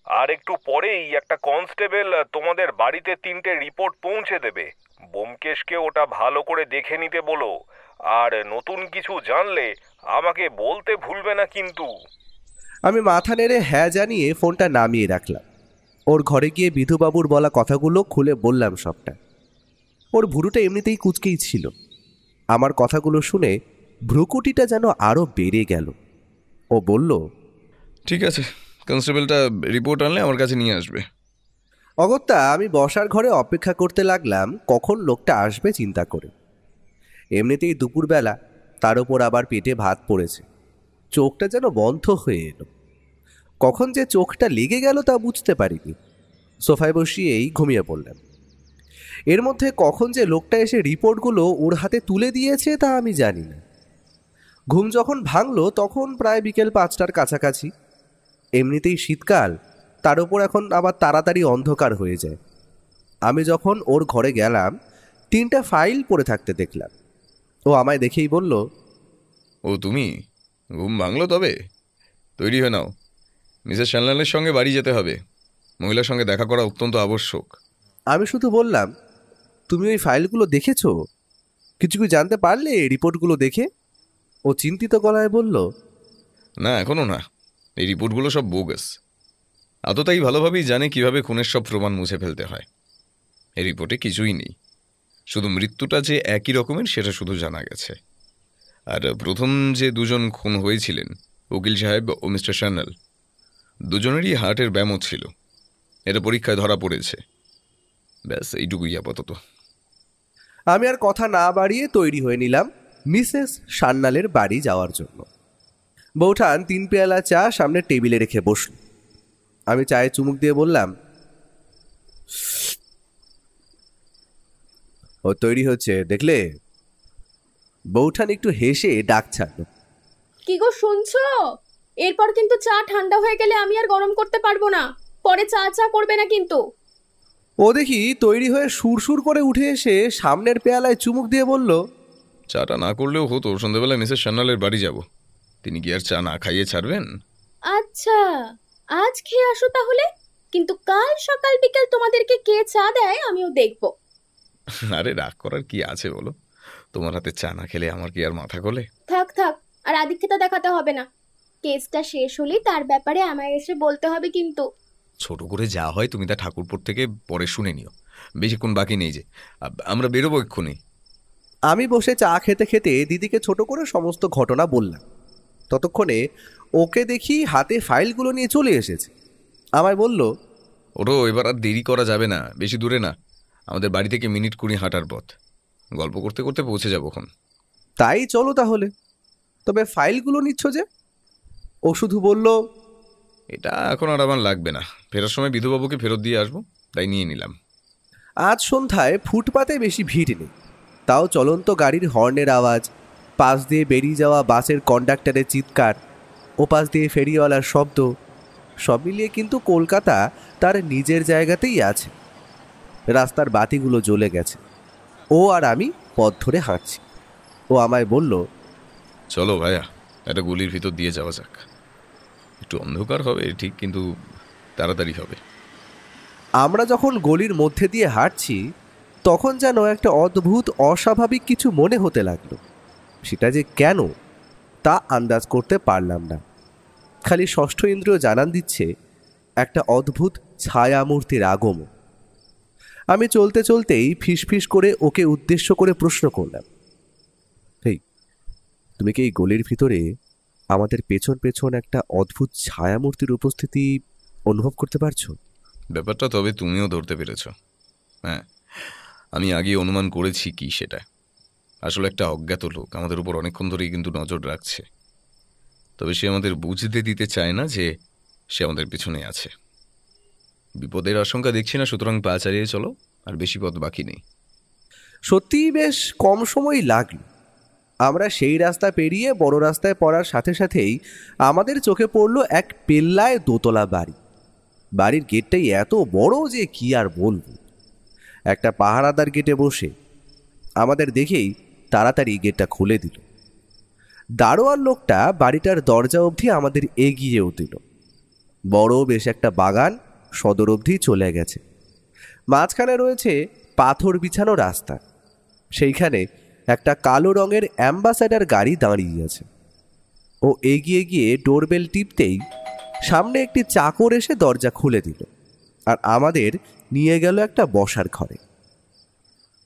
আর একটু পরেই একটা কনস্টেবল তোমাদের বাড়িতে 3টে রিপোর্ট পৌঁছে দেবে। ব্যোমকেশকে ওটা ভালো করে দেখে নিতে বলো। আর নতুন কিছু জানলে আমাকে বলতে ভুলবে না কিন্তু। আমি মাথা নেড়ে হ্যাঁ জানিয়ে ফোনটা নামিয়ে রাখলাম। ওর ঘরে গিয়ে বিধুবাবুর বলা কথাগুলো খুলে বললাম সবটা। ওর ভুরুটা এমনিতেই কুঁচকেই ছিল। আমার কথাগুলো শুনে ভ্রুকুটিটা যেন আরও বেড়ে গেল। ও বলল, ঠিক আছে, কনস্টেবলটা রিপোর্ট আনলে আমার কাছে নিয়ে আসবে। অগত্যা আমি বসার ঘরে অপেক্ষা করতে লাগলাম কখন লোকটা আসবে চিন্তা করে। এমনিতেই দুপুরবেলা, তার ওপর আবার পেটে ভাত পড়েছে। চোখটা যেন বন্ধ হয়ে এলো। কখন যে চোখটা লেগে গেল তা বুঝতে পারিনি। সোফায় বসিয়েই ঘুমিয়ে পড়লাম। এর মধ্যে কখন যে লোকটা এসে রিপোর্টগুলো ওর হাতে তুলে দিয়েছে তা আমি জানি না। ঘুম যখন ভাঙল তখন প্রায় বিকেল 5টার কাছাকাছি। এমনিতেই শীতকাল, তার উপর এখন আবার তাড়াতাড়ি অন্ধকার হয়ে যায়। আমি যখন ওর ঘরে গেলাম 3টা ফাইল পড়ে থাকতে দেখলাম। ও আমায় দেখেই বলল, ও তুমি, ঘুম ভাঙলো তবে? তৈরি হয়ে নাও, মিসেস শ্যানলালের সঙ্গে বাড়ি যেতে হবে। মহিলার সঙ্গে দেখা করা অত্যন্ত আবশ্যক। আমি শুধু বললাম, তুমি ওই ফাইলগুলো দেখেছো? কিছু কি জানতে পারলে রিপোর্টগুলো দেখে? ও চিন্তিত গলায় বলল, না, এখনও না। এই রিপোর্টগুলো সব বোগাস। আততাই ভালোভাবেই জানে কিভাবে খুনের সব প্রমাণ মুছে ফেলতে হয়। এই রিপোর্টে কিছুই নেই, শুধু মৃত্যুটা যে একই রকমের সেটা শুধু জানা গেছে। আর প্রথম যে দুজন খুন হয়েছিলেন, উকিল সাহেব ও মিস্টার শ্যানল, দুজনেরই হার্টের ব্যামো ছিল। এটা পরীক্ষায় ধরা পড়েছে। ব্যাস, এইটুকুই আপাতত। আমি আর কথা না বাড়িয়ে তৈরি হয়ে নিলাম মিসেস সান্যালের বাড়ি যাওয়ার জন্য। বৌঠান 3 পেয়ালা চা সামনে টেবিলে রেখে বসল। আমি চায়ে চুমুক দিয়ে বললাম, ও তৈরি হচ্ছে দেখলে? বৌঠান একটু হেসে ডাক ছাড়ল, কি গো শুনছো? এরপর কিন্তু চা ঠান্ডা হয়ে গেলে আমি আর গরম করতে পারবো না। পরে চা চা করবে না কিন্তু। ও দেখি তৈরি হয়ে সুরসুর করে উঠে এসে সামনের পেয়ালায় চুমুক দিয়ে বলল, চাটা না করলেও হতো, সন্ধ্যাবেলায় মিসেস শ্যানলের বাড়ি যাব। তিনি কি আর চা না খাইয়ে ছাড়বেন? আচ্ছা, আজ খেয়ে আসো তাহলে। কিন্তু কাল সকাল বিকেল তোমাদেরকে কে চা দেয় আমিও দেখবো। আরে রাগ করার কি আছে বলো? তোমার হাতে চা না খেলে আমার কি আর মাথা খোলে? থাক থাক, আর আদিক্ষেতা দেখাতে হবে না। কেসটা শেষ হলে তার ব্যাপারে আমায় এসে বলতে হবে কিন্তু। ছোট করে যা হয় তুমি তা ঠাকুরপুর থেকে পরে শুনে নিও। বেশিক্ষণ বাকি নেই যে, আমরা বেরোবো এক্ষুনি। আমি বসে চা খেতে খেতে দিদিকে ছোট করে সমস্ত ঘটনা বললাম। ততক্ষণে ওকে দেখি হাতে ফাইলগুলো নিয়ে চলে এসেছে। আমায় বলল, ওরও এবার আর দেরি করা যাবে না, বেশি দূরে না, আমাদের বাড়ি থেকে মিনিট 20 হাঁটার পথ। গল্প করতে করতে পৌঁছে যাবোক্ষণ। তাই চলো তাহলে। তবে ফাইলগুলো নিচ্ছ যে? ও শুধু বলল, এটা এখন আর আমার লাগবে না, ফেরার সময় বিধুবাবুকে ফেরত দিয়ে আসবো, তাই নিয়ে নিলাম। আজ সন্ধ্যায় ফুটপাতে বেশি ভিড় নেই, তাও চলন্ত গাড়ির হর্নের আওয়াজ, পাশ দিয়ে বেরিয়ে যাওয়া বাসের কন্ডাক্টরের চিৎকার, ওপাশ দিয়ে ফেরিওয়ালার শব্দ, সব মিলিয়ে কিন্তু কলকাতা তার নিজের জায়গাতেই আছে। রাস্তার বাতিগুলো জ্বলে গেছে। ও আর আমি পথ ধরে হাঁটছি। ও আমায় বলল, চলো ভাইয়া, একটা গলির ভিতর দিয়ে যাওয়া যাক। একটু অন্ধকার হবে ঠিক, কিন্তু তাড়াতাড়ি হবে। আমরা যখন গলির মধ্যে দিয়ে হাঁটছি তখন যেন একটা অদ্ভুত অস্বাভাবিক কিছু মনে হতে লাগলো। সেটা যে কেন তা আন্দাজ করতে পারলাম না। খালি ষষ্ঠ ইন্দ্রিয় জানান দিচ্ছে একটা অদ্ভুত ছায়ামূর্তির আগমন। আমি চলতে চলতেই ফিসফিস করে ওকে উদ্দেশ্য করে প্রশ্ন করলাম, এই তুমি কি এই গলির ভিতরে আমাদের পেছন পেছন একটা অদ্ভুত ছায়ামূর্তির উপস্থিতি অনুভব করতে পারছো? ব্যাপারটা তবে তুমিও ধরতে পেরেছ। হ্যাঁ, আমি আগে অনুমান করেছি কি সেটা। আসলে একটা অজ্ঞাত লোক আমাদের উপর অনেকক্ষণ ধরেই কিন্তু নজর রাখছে। তবে সে আমাদের বুঝতে দিতে চায় না যে সে আমাদের পিছনে আছে। বিপদের আশঙ্কা দেখছি না, সুতরাং পা চালিয়ে চলো, আর বেশি পথ বাকি নেই। সত্যিই বেশ কম সময় লাগলো। আমরা সেই রাস্তা পেরিয়ে বড় রাস্তায় পড়ার সাথে সাথেই আমাদের চোখে পড়ল এক পেল্লায় দোতলা বাড়ি। বাড়ির গেটটাই এত বড় যে কি আর বলবো। একটা পাহারাদার গেটে বসে আমাদের দেখেই তাড়াতাড়ি গেটটা খুলে দিল। দারোয়ান লোকটা বাড়িটার দরজা অবধি আমাদের এগিয়েও দিল। বড় বেশ একটা বাগান সদর অবধি চলে গেছে। মাঝখানে রয়েছে পাথর বিছানো রাস্তা। সেইখানে একটা কালো রঙের অ্যাম্বাসাডার গাড়ি দাঁড়িয়ে আছে। ও এগিয়ে গিয়ে ডোরবেল টিপতেই সামনে একটি চাকর এসে দরজা খুলে দিল আর আমাদের নিয়ে গেল একটা বসার ঘরে।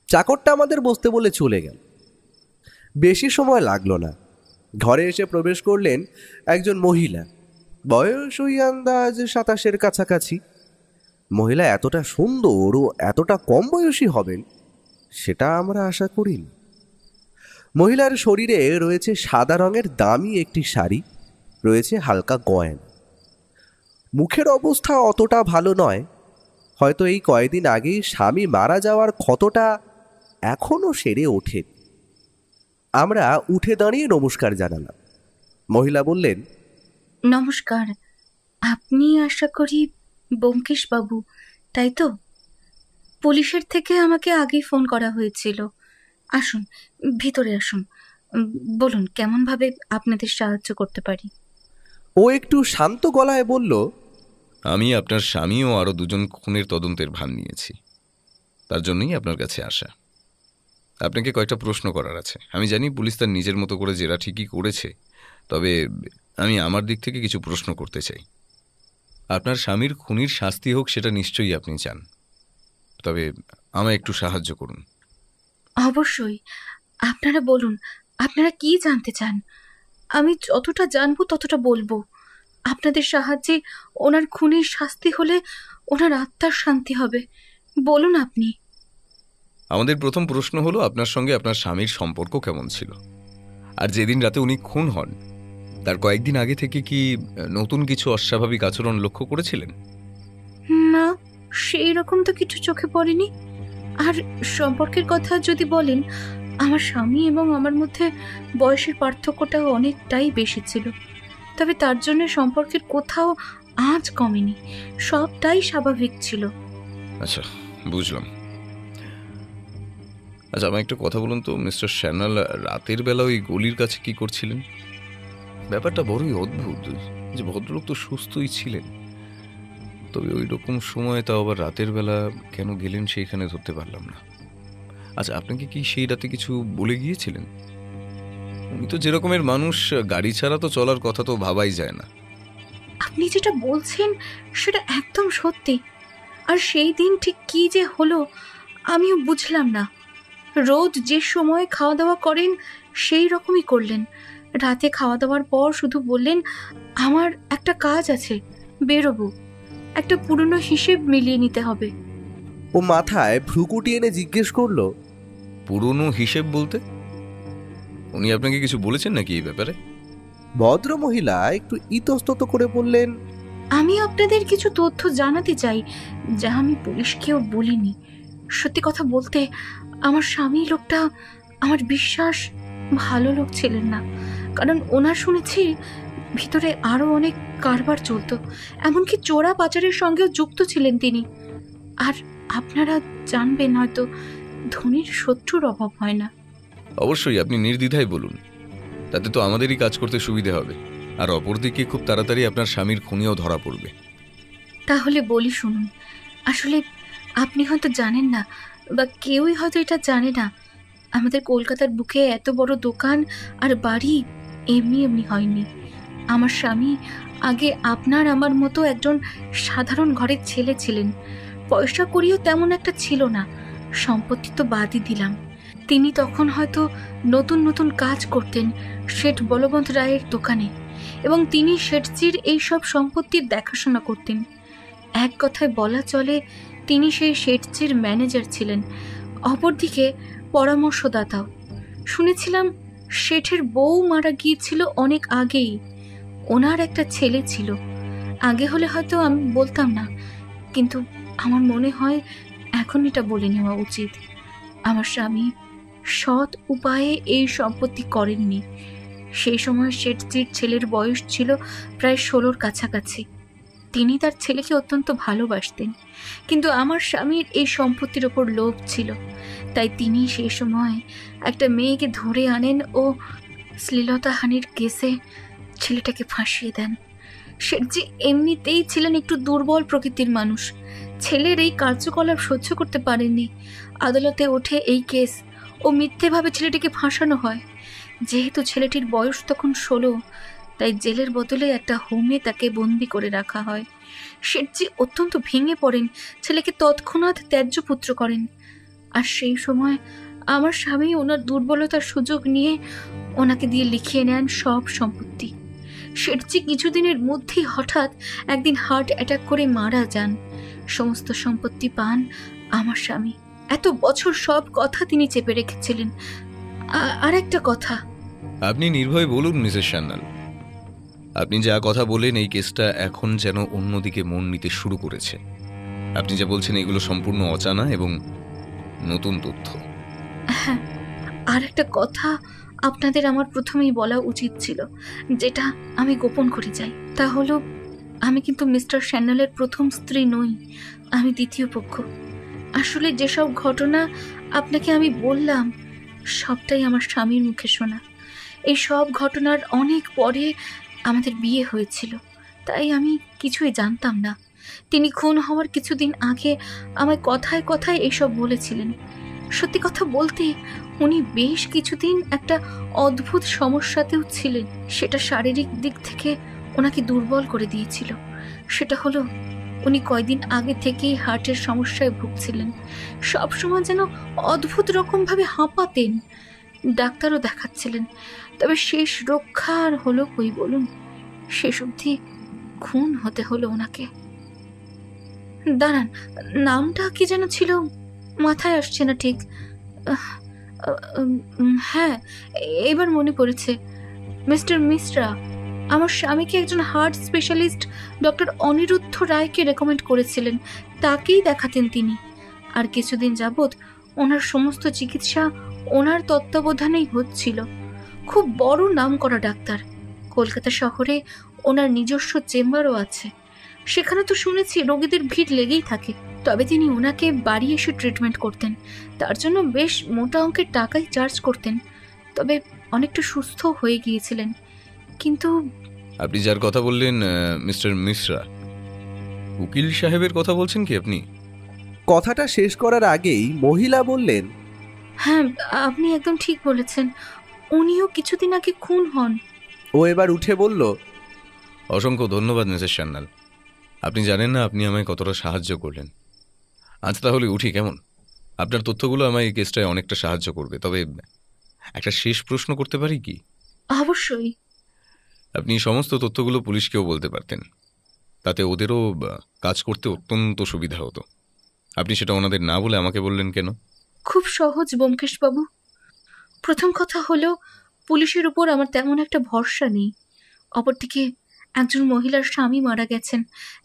চাকরটা আমাদের বসতে বলে চলে গেল। বেশি সময় লাগলো না। ঘরে এসে প্রবেশ করলেন একজন মহিলা, বয়স ওই আন্দাজ 27-এর কাছাকাছি। মহিলা এতটা সুন্দর ও এতটা কম বয়সী হবেন সেটা আমরা আশা করিনি। মহিলার শরীরে রয়েছে সাদা রঙের দামি একটি শাড়ি, রয়েছে হালকা গয়না। মুখের অবস্থা অতটা ভালো নয়। হয়তো এই কয়েকদিন আগেই স্বামী মারা যাওয়ার ক্ষতটা এখনও সেরে ওঠে। আমরা উঠে দাঁড়িয়ে নমস্কার জানালাম। মহিলা বললেন, নমস্কার, আপনি আশা করি ব্যোমকেশ বাবু, তাই তো? পুলিশের থেকে আমাকে আগেই ফোন করা হয়েছিল। আসুন, ভিতরে আসুন। বলুন, কেমনভাবে আপনাদের সাহায্য করতে পারি? ও একটু শান্ত গলায় বলল, আমি আপনার স্বামী ও আরও 2জন খুনের তদন্তের ভান নিয়েছি, তার জন্যই আপনার কাছে আসা। আপনাকে কয়েকটা প্রশ্ন করার আছে। আমি জানি পুলিশ তার নিজের মতো করে জেরা ঠিকই করেছে, তবে আমি আমার দিক থেকে কিছু প্রশ্ন করতে চাই। আপনার স্বামীর খুনির শাস্তি হোক সেটা নিশ্চয়ই আপনি চান, তবে আমায় একটু সাহায্য করুন। অবশ্যই, আপনারা বলুন, আপনারা কি জানতে চান? আমি যতটা জানবো ততটা বলবো। আপনাদের সাহায্যে ওনার খুনির শাস্তি হলে ওনার আত্মার শান্তি হবে। বলুন আপনি। আমাদের প্রথম প্রশ্ন হলো, আপনার সঙ্গে আপনার স্বামীর সম্পর্ক কেমন ছিল? আর যেদিন রাতে উনি খুন হন তার কয়েকদিন আগে থেকে কি নতুন কিছু অস্বাভাবিক আচরণ লক্ষ্য করেছিলেন? না, সেই রকম তো কিছু চোখে পড়েনি। আর সম্পর্কের কথা যদি বলেন, আমার স্বামী এবং আমার মধ্যে বয়সের পার্থক্যটা অনেকটাই বেশি ছিল। তবে তার জন্য সম্পর্কের কোথাও আঁচ কমেনি, সবটাই স্বাভাবিক ছিল। আচ্ছা, বুঝলাম। আচ্ছা, আমায় একটা কথা বলুন তো, মিস্টার শ্যানল রাতের বেলা ওই গলির কাছে কি করছিলেন? ব্যাপারটা বড়ই অদ্ভুত যে ভদ্রলোক তো সুস্থই ছিলেন, তবে ওই রকম সময় তাও আবার রাতের বেলা কেন গেলেন সেইখানে ধরতে পারলাম না। আচ্ছা, আপনাকে কি সেই রাতে কিছু বলে গিয়েছিলেন? উনি তো যেরকমের মানুষ, গাড়ি ছাড়া তো চলার কথা তো ভাবাই যায় না। আপনি যেটা বলছেন সেটা একদম সত্যি। আর সেই দিন ঠিক কি যে হলো আমিও বুঝলাম না। রোজ যে সময় খাওয়া দাওয়া করেন সেই রকমই করলেন। রাতে খাওয়া দাওয়ার পর শুধু বললেন, আমার একটা কাজ আছে, বেরোবো, একটা পুরনো হিসেব মিলিয়ে নিতে হবে। ও মাথায় ভ্রুকুটি এনে জিজ্ঞেস করলো, পুরনো হিসেব বলতে? উনি আপনাকে কিছু বলেছেন নাকি এই ব্যাপারে? ভদ্র মহিলা একটু ইতস্তত করে বললেন, আমি আপনাদের কিছু তথ্য জানাতে চাই যা আমি পুলিশকেও বলিনি। সত্যি কথা বলতে, আমার স্বামী লোকটা আমার বিশ্বাস ভালো লোক ছিলেন না। কারণ ওনার শুনেছি ভিতরে আরও অনেক কারবার চলতো, এমনকি চোরা পাচারের সঙ্গেও যুক্ত ছিলেন তিনি। আর আপনারা জানবেন, হয়তো ধনীর শত্রুর অভাব হয় না। অবশ্যই, আপনি নির্দ্বিধায় বলুন, তাতে তো আমাদেরই কাজ করতে সুবিধে হবে। আর অপরদিকে খুব তাড়াতাড়ি আপনার স্বামীর খুনিও ধরা পড়বে। তাহলে বলি শুনুন, আসলে আপনি হয়তো জানেন না, বা কেউই হয়তো এটা জানে না, আমাদের কলকাতার বুকে এত বড় দোকান আর বাড়ি এমনি এমনি হয়নি। আমার স্বামী আগে আপনার আমার মতো একজন সাধারণ ঘরের ছেলে ছিলেন। পয়সা করিও তেমন একটা ছিল না, সম্পত্তি তো বাদই দিলাম। তিনি তখন হয়তো নতুন নতুন কাজ করতেন শেঠ বলবন্ত রায়ের দোকানে, এবং তিনি শেঠজির এই সব সম্পত্তির দেখাশোনা করতেন। এক কথায় বলা চলে, তিনি সেই শেঠজির ম্যানেজার ছিলেন, অপরদিকে পরামর্শদাতাও। শুনেছিলাম শেঠের বউ মারা গিয়েছিল অনেক আগেই। ওনার একটা ছেলে ছিল, আগে হলে হয়তো আমি বলতাম না, কিন্তু আমার মনে হয় এখন এটা বলে নেওয়া উচিত। আমার স্বামী সৎ উপায়ে এই সম্পত্তি করেননি। সেই সময় শেঠজির ছেলের বয়স ছিল প্রায় 16-র কাছাকাছি। তিনি তার ছেলেকে অত্যন্ত ভালোবাসতেন, কিন্তু আমার স্বামীর এই সম্পত্তির ওপর লোভ ছিল, তাই তিনি সেই সময় একটা মেয়েকে ধরে আনেন ও শ্লীলতাহানির কেসে ছেলেটাকে ফাঁসিয়ে দেন। শেঠজি এমনিতেই ছিলেন একটু দুর্বল প্রকৃতির মানুষ। ছেলের এই কার্যকলাপ সহ্য করতে পারেননি। আদালতে ওঠে এই কেস ও মিথ্যেভাবে ছেলেটিকে ফাঁসানো হয়। যেহেতু ছেলেটির বয়স তখন 16, তাই জেলের বদলে একটা হোমে তাকে বন্দি করে রাখা হয়। শেঠজি অত্যন্ত ভেঙে পড়েন, ছেলেকে তৎক্ষণাৎ ত্যায্য পুত্র করেন। আর সেই সময় আমার স্বামী ওনার দুর্বলতার সুযোগ নিয়ে ওনাকে দিয়ে লিখিয়ে নেন সব সম্পত্তি। শেঠজি কিছুদিনের মধ্যেই হঠাৎ একদিন হার্ট অ্যাটাক করে মারা যান। সমস্ত সম্পত্তি পান আমার স্বামী। এত বছর সব কথা তিনি চেপে রেখেছিলেন। আর একটা কথা। আপনি নির্ভয়ে বলুন মিসেস সান্যাল। আপনি যা কথা বলেন, এই কেসটা এখন যেন অন্যদিকে মন নিতে শুরু করেছে। আপনি যা বলছেন এগুলো সম্পূর্ণ অজানা এবং নতুন তথ্য। হ্যাঁ, আর একটা কথা আপনাদের আমার প্রথমেই বলা উচিত ছিল, যেটা আমি গোপন করে যাই। তা হলো, আমি কিন্তু মিস্টার স্যান্যালের প্রথম স্ত্রী নই, আমি দ্বিতীয় পক্ষ। আসলে যেসব ঘটনা আপনাকে আমি বললাম, সবটাই আমার স্বামীর মুখে শোনা। এই সব ঘটনার অনেক পরে আমাদের বিয়ে হয়েছিল, তাই আমি কিছুই জানতাম না। তিনি খুন হওয়ার কিছুদিন আগে আমায় কথায় কথায় এইসব বলেছিলেন। সত্যি কথা বলতে, উনি বেশ কিছুদিন একটা অদ্ভুত সমস্যাতেও ছিলেন। সেটা শারীরিক দিক থেকে ওনাকে দুর্বল করে দিয়েছিল। সেটা হলো, উনি কয়দিন আগে থেকেই হার্টের সমস্যায় ভুগছিলেন। সবসময় যেন অদ্ভুত রকমভাবে হাঁপাতেন। ডাক্তারও দেখাচ্ছিলেন, তবে শেষ রক্ষা আর হলো কই বলুন? শেষ অবধি খুন হতে হলো ওনাকে। দাঁড়ান, নামটা কি যেন ছিল, মাথায় আসছে না ঠিক। হ্যাঁ, এবার মনে পড়েছে, মিস্টার মিশ্রা। আমার স্বামীকে একজন হার্ট স্পেশালিস্ট ডক্টর অনিরুদ্ধ রায়কে রেকমেন্ড করেছিলেন, তাকেই দেখাতেন তিনি। আর কিছুদিন যাবৎ ওনার সমস্ত চিকিৎসা ওনার তত্ত্বাবধানেই হচ্ছিল। খুব বড় নাম করা ডাক্তার। কলকাতা শহরে ওনার নিজস্ব চেম্বারও আছে। সেখানে তো শুনেছি রোগীদের ভিড় লেগেই থাকে। তবে তিনি ওনাকে বাড়ি এসে ট্রিটমেন্ট করতেন, তার জন্য বেশ মোটা অঙ্কের টাকাই চার্জ করতেন। তবে অনেকটা সুস্থ হয়ে গিয়েছিলেন। কিন্তু আপনি যার কথা বললেন মিস্টার মিশ্রা, উকিল সাহেবের কথা বলছেন কি আপনি? কথাটা শেষ করার আগেই মহিলা বললেন, হ্যাঁ, আপনি একদম ঠিক বলেছেন, উনিও কিছুদিন আগে খুন হন। ও এবার উঠে বলল, অসংখ্য ধন্যবাদ মিসেস সান্যাল। আপনি জানেন না আপনি আমায় কতটা সাহায্য করলেন। আজ তাহলে উঠি, কেমন? আপনার তথ্যগুলো আমায় এই কেসটায় অনেকটা সাহায্য করবে। তবে একটা শেষ প্রশ্ন করতে পারি কি? অবশ্যই। আপনি সমস্ত তথ্যগুলো পুলিশকেও বলতে পারতেন, তাতে ওদেরও কাজ করতে অত্যন্ত সুবিধা হতো। আপনি সেটা ওনাদের না বলে আমাকে বললেন কেন? খুব সহজ ব্যোমকেশবাবু। প্রথম কথা হলো, পুলিশের উপর আমার তেমন একটা ভরসা নেই। অপরদিকে একজন মহিলার স্বামী মারা গেছেন,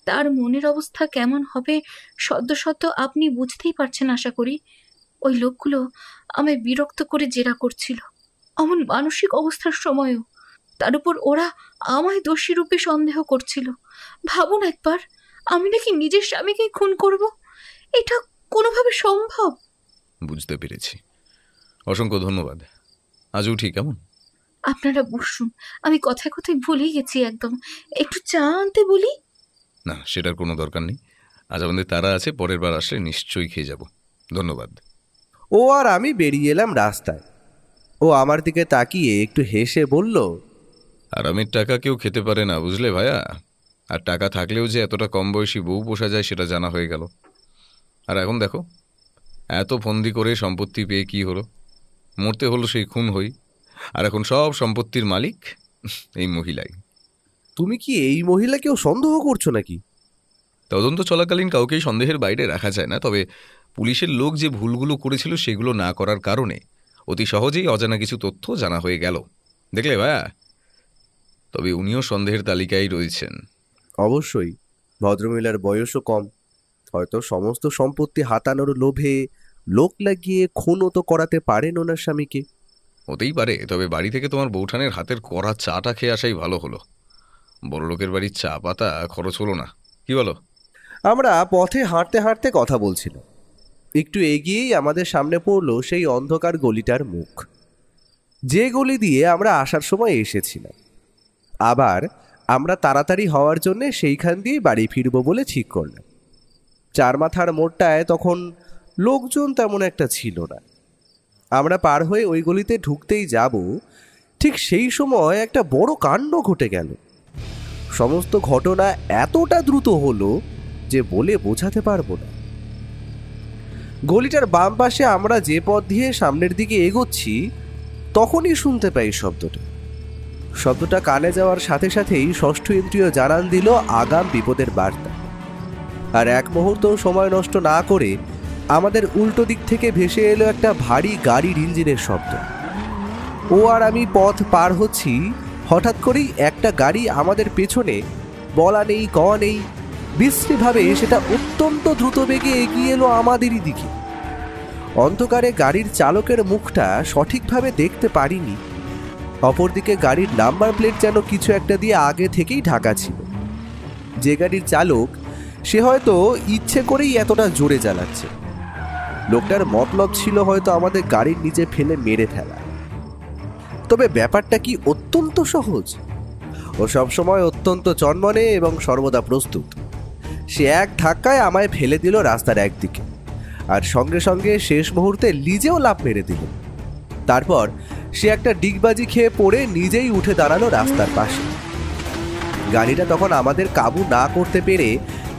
তার মনের অবস্থা কেমন হবে সদ্য সদ্য আপনি বুঝতেই পারছেন আশা করি। ওই লোকগুলো আমায় বিরক্ত করে জেরা করছিল, অমন মানসিক অবস্থার সময়ও। তার উপর ওরা আমায় দোষী রূপে সন্দেহ করছিল। ভাবুন একবার, আমি নাকি নিজের স্বামীকেই খুন করব। এটা কোনোভাবে সম্ভব? বুঝতে পেরেছি, অসংখ্য ধন্যবাদ। আজ উঠি কেমন? আপনারা বসুন, আমি কথায় কথায় ভুলেই গেছি একদম। একটু চা আনতে বলি? না, সেটার কোনো দরকার নেই। আজ আমাদের তারা আছে, পরের বার আসলে নিশ্চয়ই খেয়ে যাব। ধন্যবাদ। ও আর আমি বেরিয়ে এলাম রাস্তায়। ও আমার দিকে তাকিয়ে একটু হেসে বলল, আরামের টাকা কেউ খেতে পারে না, বুঝলে ভাইয়া। আর টাকা থাকলেও যে এতটা কম বয়সী বউ পোষা যায় সেটা জানা হয়ে গেল। আর এখন দেখো, এত ফন্দি করে সম্পত্তি পেয়ে কি হলো? মরতে হলো সেই খুন হই। আর এখন সব সম্পত্তির মালিক এই মহিলাই। তুমি কি এই মহিলাকেও সন্দেহ করছো নাকি? তদন্ত চলাকালীন কাউকেই সন্দেহের বাইরে রাখা যায় না, তবে পুলিশের লোক যে ভুলগুলো করেছিল সেগুলো না করার কারণে অতি সহজেই অজানা কিছু তথ্য জানা হয়ে গেল, দেখলে ভাইয়া। তবে উনিও সন্দেহের তালিকায় রয়েছেন। অবশ্যই। ভদ্রমহিলার বয়সও কম, হয়তো সমস্ত সম্পত্তি হাতানোর লোভে লোক লাগিয়ে খুনও তো করাতে পারেন ওনার স্বামীকে। হতেই পারে, তবে বাড়ি থেকে তোমার বৌঠানের হাতের কড়া চাটা খেয়ে আসাই ভালো হলো। বড়লোকের বাড়ির চা পাতা খরচ হলো না, কি বলো? আমরা পথে হাঁটতে হাঁটতে কথা বলছিল। একটু এগিয়েই আমাদের সামনে পড়ল সেই অন্ধকার গলিটার মুখ, যে গলি দিয়ে আমরা আসার সময় এসেছিলাম। আবার আমরা তাড়াতাড়ি হওয়ার জন্যে সেইখান দিয়ে বাড়ি ফিরবো বলে ঠিক করলাম। চার মাথার মোড়টায় তখন লোকজন তেমন একটা ছিল না। আমরা পার হয়ে ওই গলিতে ঢুকতেই যাব, ঠিক সেই সময় একটা বড় কাণ্ড ঘটে গেল। সমস্ত ঘটনা এতটা দ্রুত হলো যে বলে বোঝাতে পারবো না। গলিটার বাম পাশে আমরা যে পথ দিয়ে সামনের দিকে এগোচ্ছি তখনই শুনতে পাই শব্দটা কানে যাওয়ার সাথে সাথেই ষষ্ঠ ইন্দ্রিয় জানান দিল আগাম বিপদের বার্তা। আর এক মুহূর্ত সময় নষ্ট না করে আমাদের উল্টো দিক থেকে ভেসে এলো একটা ভারী গাড়ির ইঞ্জিনের শব্দ। ও আর আমি পথ পার হচ্ছি, হঠাৎ করেই একটা গাড়ি আমাদের পেছনে, বলা নেই কওয়া নেই, বিশ্রীভাবে সেটা অত্যন্ত দ্রুত বেগে এগিয়ে এলো আমাদেরই দিকে। অন্ধকারে গাড়ির চালকের মুখটা সঠিকভাবে দেখতে পারিনি। অপরদিকে গাড়ির নাম্বার প্লেট যেন কিছু একটা দিয়ে আগে থেকেই ঢাকা ছিল। যে গাড়ির চালক, সে হয়তো ইচ্ছে করেই এতটা জোরে চালাচ্ছে। লোকটার মতলব ছিল হয়তো আমাদের গাড়ির নিচে ফেলে মেরে ফেলা। তবে ব্যাপারটা কি অত্যন্ত সহজ? ও সবসময় অত্যন্ত চনমনে এবং সর্বদা প্রস্তুত। সে এক ধাক্কায় আমায় ফেলে দিল রাস্তার একদিকে, আর সঙ্গে সঙ্গে শেষ মুহূর্তে নিজেও লাফ মেরে দিল। তারপর সে একটা ডিগবাজি খেয়ে পড়ে নিজেই উঠে দাঁড়ালো রাস্তার পাশে। গাড়িটা তখন আমাদের কাবু না করতে পেরে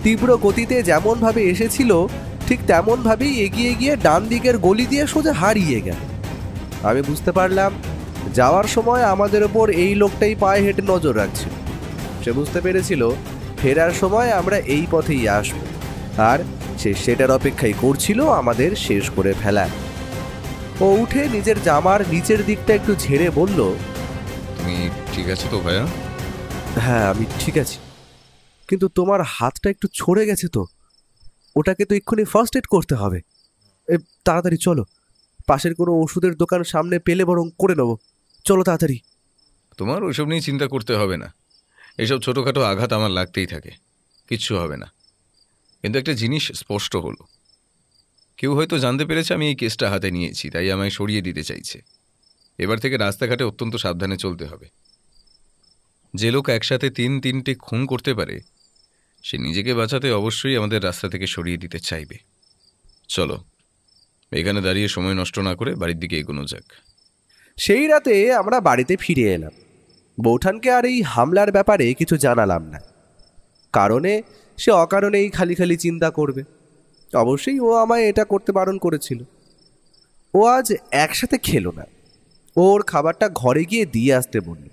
তীব্র গতিতে যেমনভাবে এসেছিল ঠিক তেমনভাবেই এগিয়ে গিয়ে ডান দিকের গলি দিয়ে সোজা হারিয়ে গেল। আমি বুঝতে পারলাম যাওয়ার সময় আমাদের ওপর এই লোকটাই পায়ে হেঁটে নজর রাখছিল। সে বুঝতে পেরেছিল ফেরার সময় আমরা এই পথেই আসব, আর সে সেটার অপেক্ষাই করছিল আমাদের শেষ করে ফেলা। ও উঠে নিজের জামার নিচের দিকটা একটু ঝেড়ে বলল, তুমি ঠিক আছে তো ভাইয়া? হ্যাঁ, আমি ঠিক আছি, কিন্তু তোমার হাতটা একটু ছড়ে গেছে তো, ওটাকে তো এক্ষুনি ফার্স্ট এড করতে হবে। তাড়াতাড়ি চলো, পাশের কোনো ওষুধের দোকান সামনে পেলে বরং করে নেবো। চলো তাড়াতাড়ি। তোমার ওইসব নিয়ে চিন্তা করতে হবে না। এইসব ছোটোখাটো আঘাত আমার লাগতেই থাকে, কিচ্ছু হবে না। কিন্তু একটা জিনিস স্পষ্ট হলো, কেউ হয়তো জানতে পেরেছে আমি এই কেসটা হাতে নিয়েছি, তাই আমায় সরিয়ে দিতে চাইছে। এবার থেকে রাস্তাঘাটে অত্যন্ত সাবধানে চলতে হবে। যে লোক একসাথে তিনটে খুন করতে পারে, সে নিজেকে বাঁচাতে অবশ্যই আমাদের রাস্তা থেকে সরিয়ে দিতে চাইবে। চলো, এখানে দাঁড়িয়ে সময় নষ্ট না করে বাড়ির দিকে এগোনো যাক। সেই রাতে আমরা বাড়িতে ফিরে এলাম। বৌঠানকে আর এই হামলার ব্যাপারে কিছু জানালাম না, কারণে সে অকারণেই খালি খালি চিন্তা করবে। অবশ্যই ও আমায় এটা করতে বারণ করেছিল। ও আজ একসাথে খেলো না, ওর খাবারটা ঘরে গিয়ে দিয়ে আসতে বলল।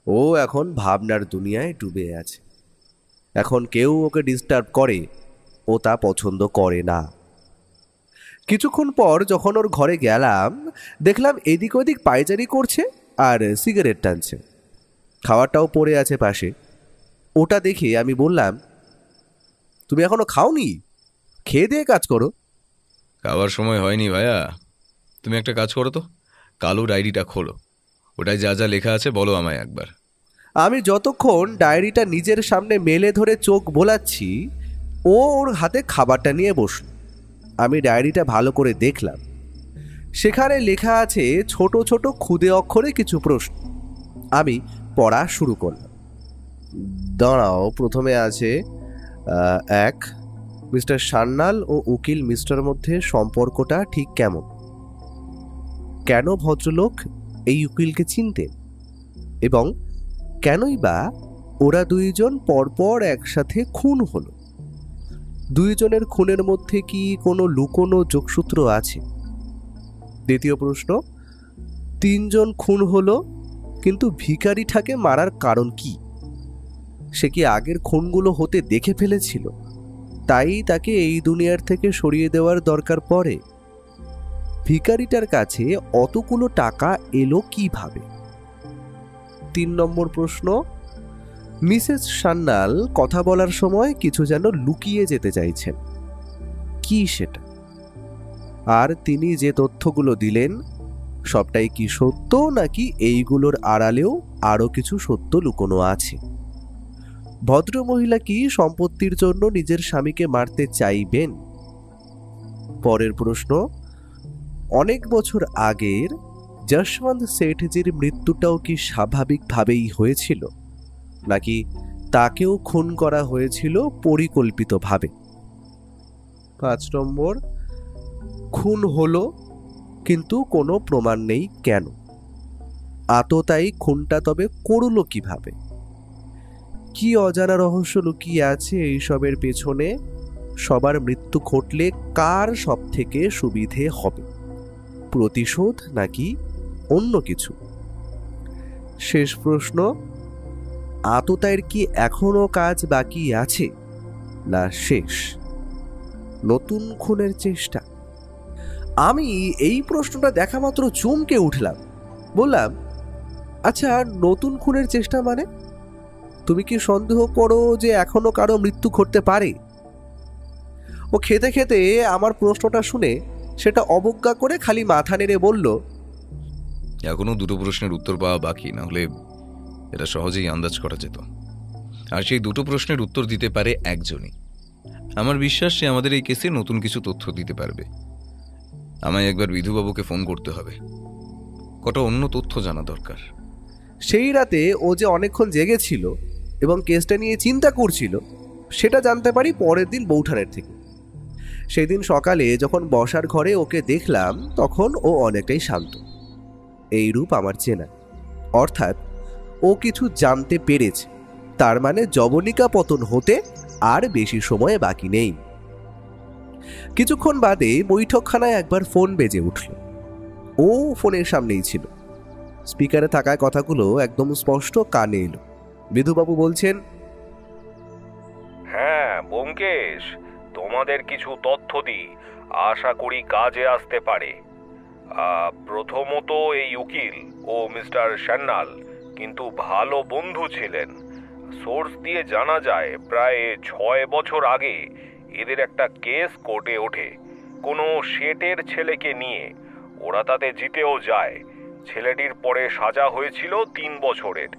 ও এখন ভাবনার দুনিয়ায় ডুবে আছে। এখন কেউ ওকে ডিস্টার্ব করে, ও তা পছন্দ করে না। কিছুক্ষণ পর যখন ওর ঘরে গেলাম, দেখলাম এদিক ওদিক পায়চারি করছে আর সিগারেট টানছে। খাবারটাও পড়ে আছে পাশে। ওটা দেখে আমি বললাম, তুমি এখনো খাওনি? খেয়ে দিয়ে কাজ করো। খাওয়ার সময় হয়নি ভাইয়া। তুমি একটা কাজ করো তো, কালো ডায়েরিটা খোলো, ওটায় যা যা লেখা আছে বলো আমায় একবার। আমি যতক্ষণ ডায়েরিটা নিজের সামনে মেলে ধরে চোখ বোলাচ্ছি, ও ওর হাতে খাবারটা নিয়ে বসল। আমি ডায়েরিটা ভালো করে দেখলাম। সেখানে লেখা আছে ছোট ছোট খুদে অক্ষরে কিছু প্রশ্ন। আমি পড়া শুরু করলাম। দাঁড়াও, প্রথমে আছে 1, মিস্টার সান্যাল ও উকিল মিস্টার মধ্যে সম্পর্কটা ঠিক কেমন? কেন ভদ্রলোক এই উকিলকে চিনতেন? এবং কেনই বা ওরা দুইজন পরপর একসাথে খুন হলো? দুইজনের খুনের মধ্যে কি কোনো লুকোনো যোগসূত্র আছে? দ্বিতীয় প্রশ্ন, 3 জন খুন হলো, কিন্তু ভিখারিটাকে মারার কারণ কি? সে কি আগের খুনগুলো হতে দেখে ফেলেছিল, তাই তাকে এই দুনিয়ার থেকে সরিয়ে দেওয়ার দরকার পড়ে? ভিখারিটার কাছে অতগুলো টাকা এলো কিভাবে? 3 নম্বর প্রশ্ন, মিসেস সান্যাল কথা বলার সময় কিছু যেন লুকিয়ে যেতে চাইছেন, কি সেটা? আর তিনি যে তথ্যগুলো দিলেন সবটাই কি সত্য, নাকি এইগুলোর আড়ালেও আরো কিছু সত্য লুকোনো আছে? ভদ্রমহিলা কি সম্পত্তির জন্য নিজের স্বামীকে মারতে চাইবেন? পরের প্রশ্ন, অনেক বছর আগের যশবন্ত শেঠজির মৃত্যুটাও কি স্বাভাবিকভাবেই হয়েছিল, নাকি তাকেও খুন করা হয়েছিল পরিকল্পিতভাবে? 5 নম্বর, খুন হলো কিন্তু কোনো প্রমাণ নেই কেন? আততায়ী খুনটা তবে করলো কিভাবে? কি অজানা রহস্য লুকিয়ে আছে এইসবের পেছনে? সবার মৃত্যু ঘটলে কার সব থেকে সুবিধে হবে, প্রতিশোধ নাকি অন্য কিছু? শেষ প্রশ্ন, আততায়ীর কি এখনো কাজ বাকি আছে, না শেষ? নতুন খুনের চেষ্টা? আমি এই প্রশ্নটা দেখা মাত্র চমকে উঠলাম। বললাম, আচ্ছা, নতুন খুনের চেষ্টা মানে? তুমি কি সন্দেহ করো যে এখনো কারো মৃত্যু ঘটতে পারে? ও খেতে খেতে আমার প্রশ্নটা শুনে সেটা অবজ্ঞা করে খালি মাথা নেড়ে বলল, এখনো 2টো প্রশ্নের উত্তর পাওয়া বাকি, না হলে এটা সহজেই আন্দাজ করা যেত। আর সেই 2টো প্রশ্নের উত্তর দিতে পারে একজনই। আমার বিশ্বাস সে আমাদের এই কেসে নতুন কিছু তথ্য দিতে পারবে। আমায় একবার বিধুবাবুকে ফোন করতে হবে, কটা অন্য তথ্য জানা দরকার। সেই রাতে ও যে অনেকক্ষণ জেগেছিল এবং কেসটা নিয়ে চিন্তা করছিল সেটা জানতে পারি পরের দিন বৌঠানের থেকে। সেদিন সকালে যখন বসার ঘরে ওকে দেখলাম তখন ও অনেকটাই শান্ত। এই রূপ আমার চেনা, অর্থাৎ ও কিছু জানতে পেরেছে, তার মানে যবনিকা পতন হতে আর বেশি সময় বাকি নেই। কিছুক্ষণ বাদে বৈঠকখানায় একবার ফোন বেজে উঠল। ও ফোনের সামনেই ছিল। স্পিকারে থাকায় কথাগুলো একদম স্পষ্ট কানে এলো। বিধুবাবু বলছেন, হ্যাঁ ব্যোমকেশ, তোমাদের কিছু তথ্য দিই, আশা করি কাজে আসতে পারে। প্রথমত, এই উকিল ও মিস্টার সান্যাল কিন্তু ভালো বন্ধু ছিলেন। সোর্স দিয়ে জানা যায় প্রায় 6 বছর আগে এদের একটা কেস কোর্টে ওঠে কোনো শেঠের ছেলেকে নিয়ে। ওরা তাতে জিতেও যায়। ছেলেটির পরে সাজা হয়েছিল 3 বছরের।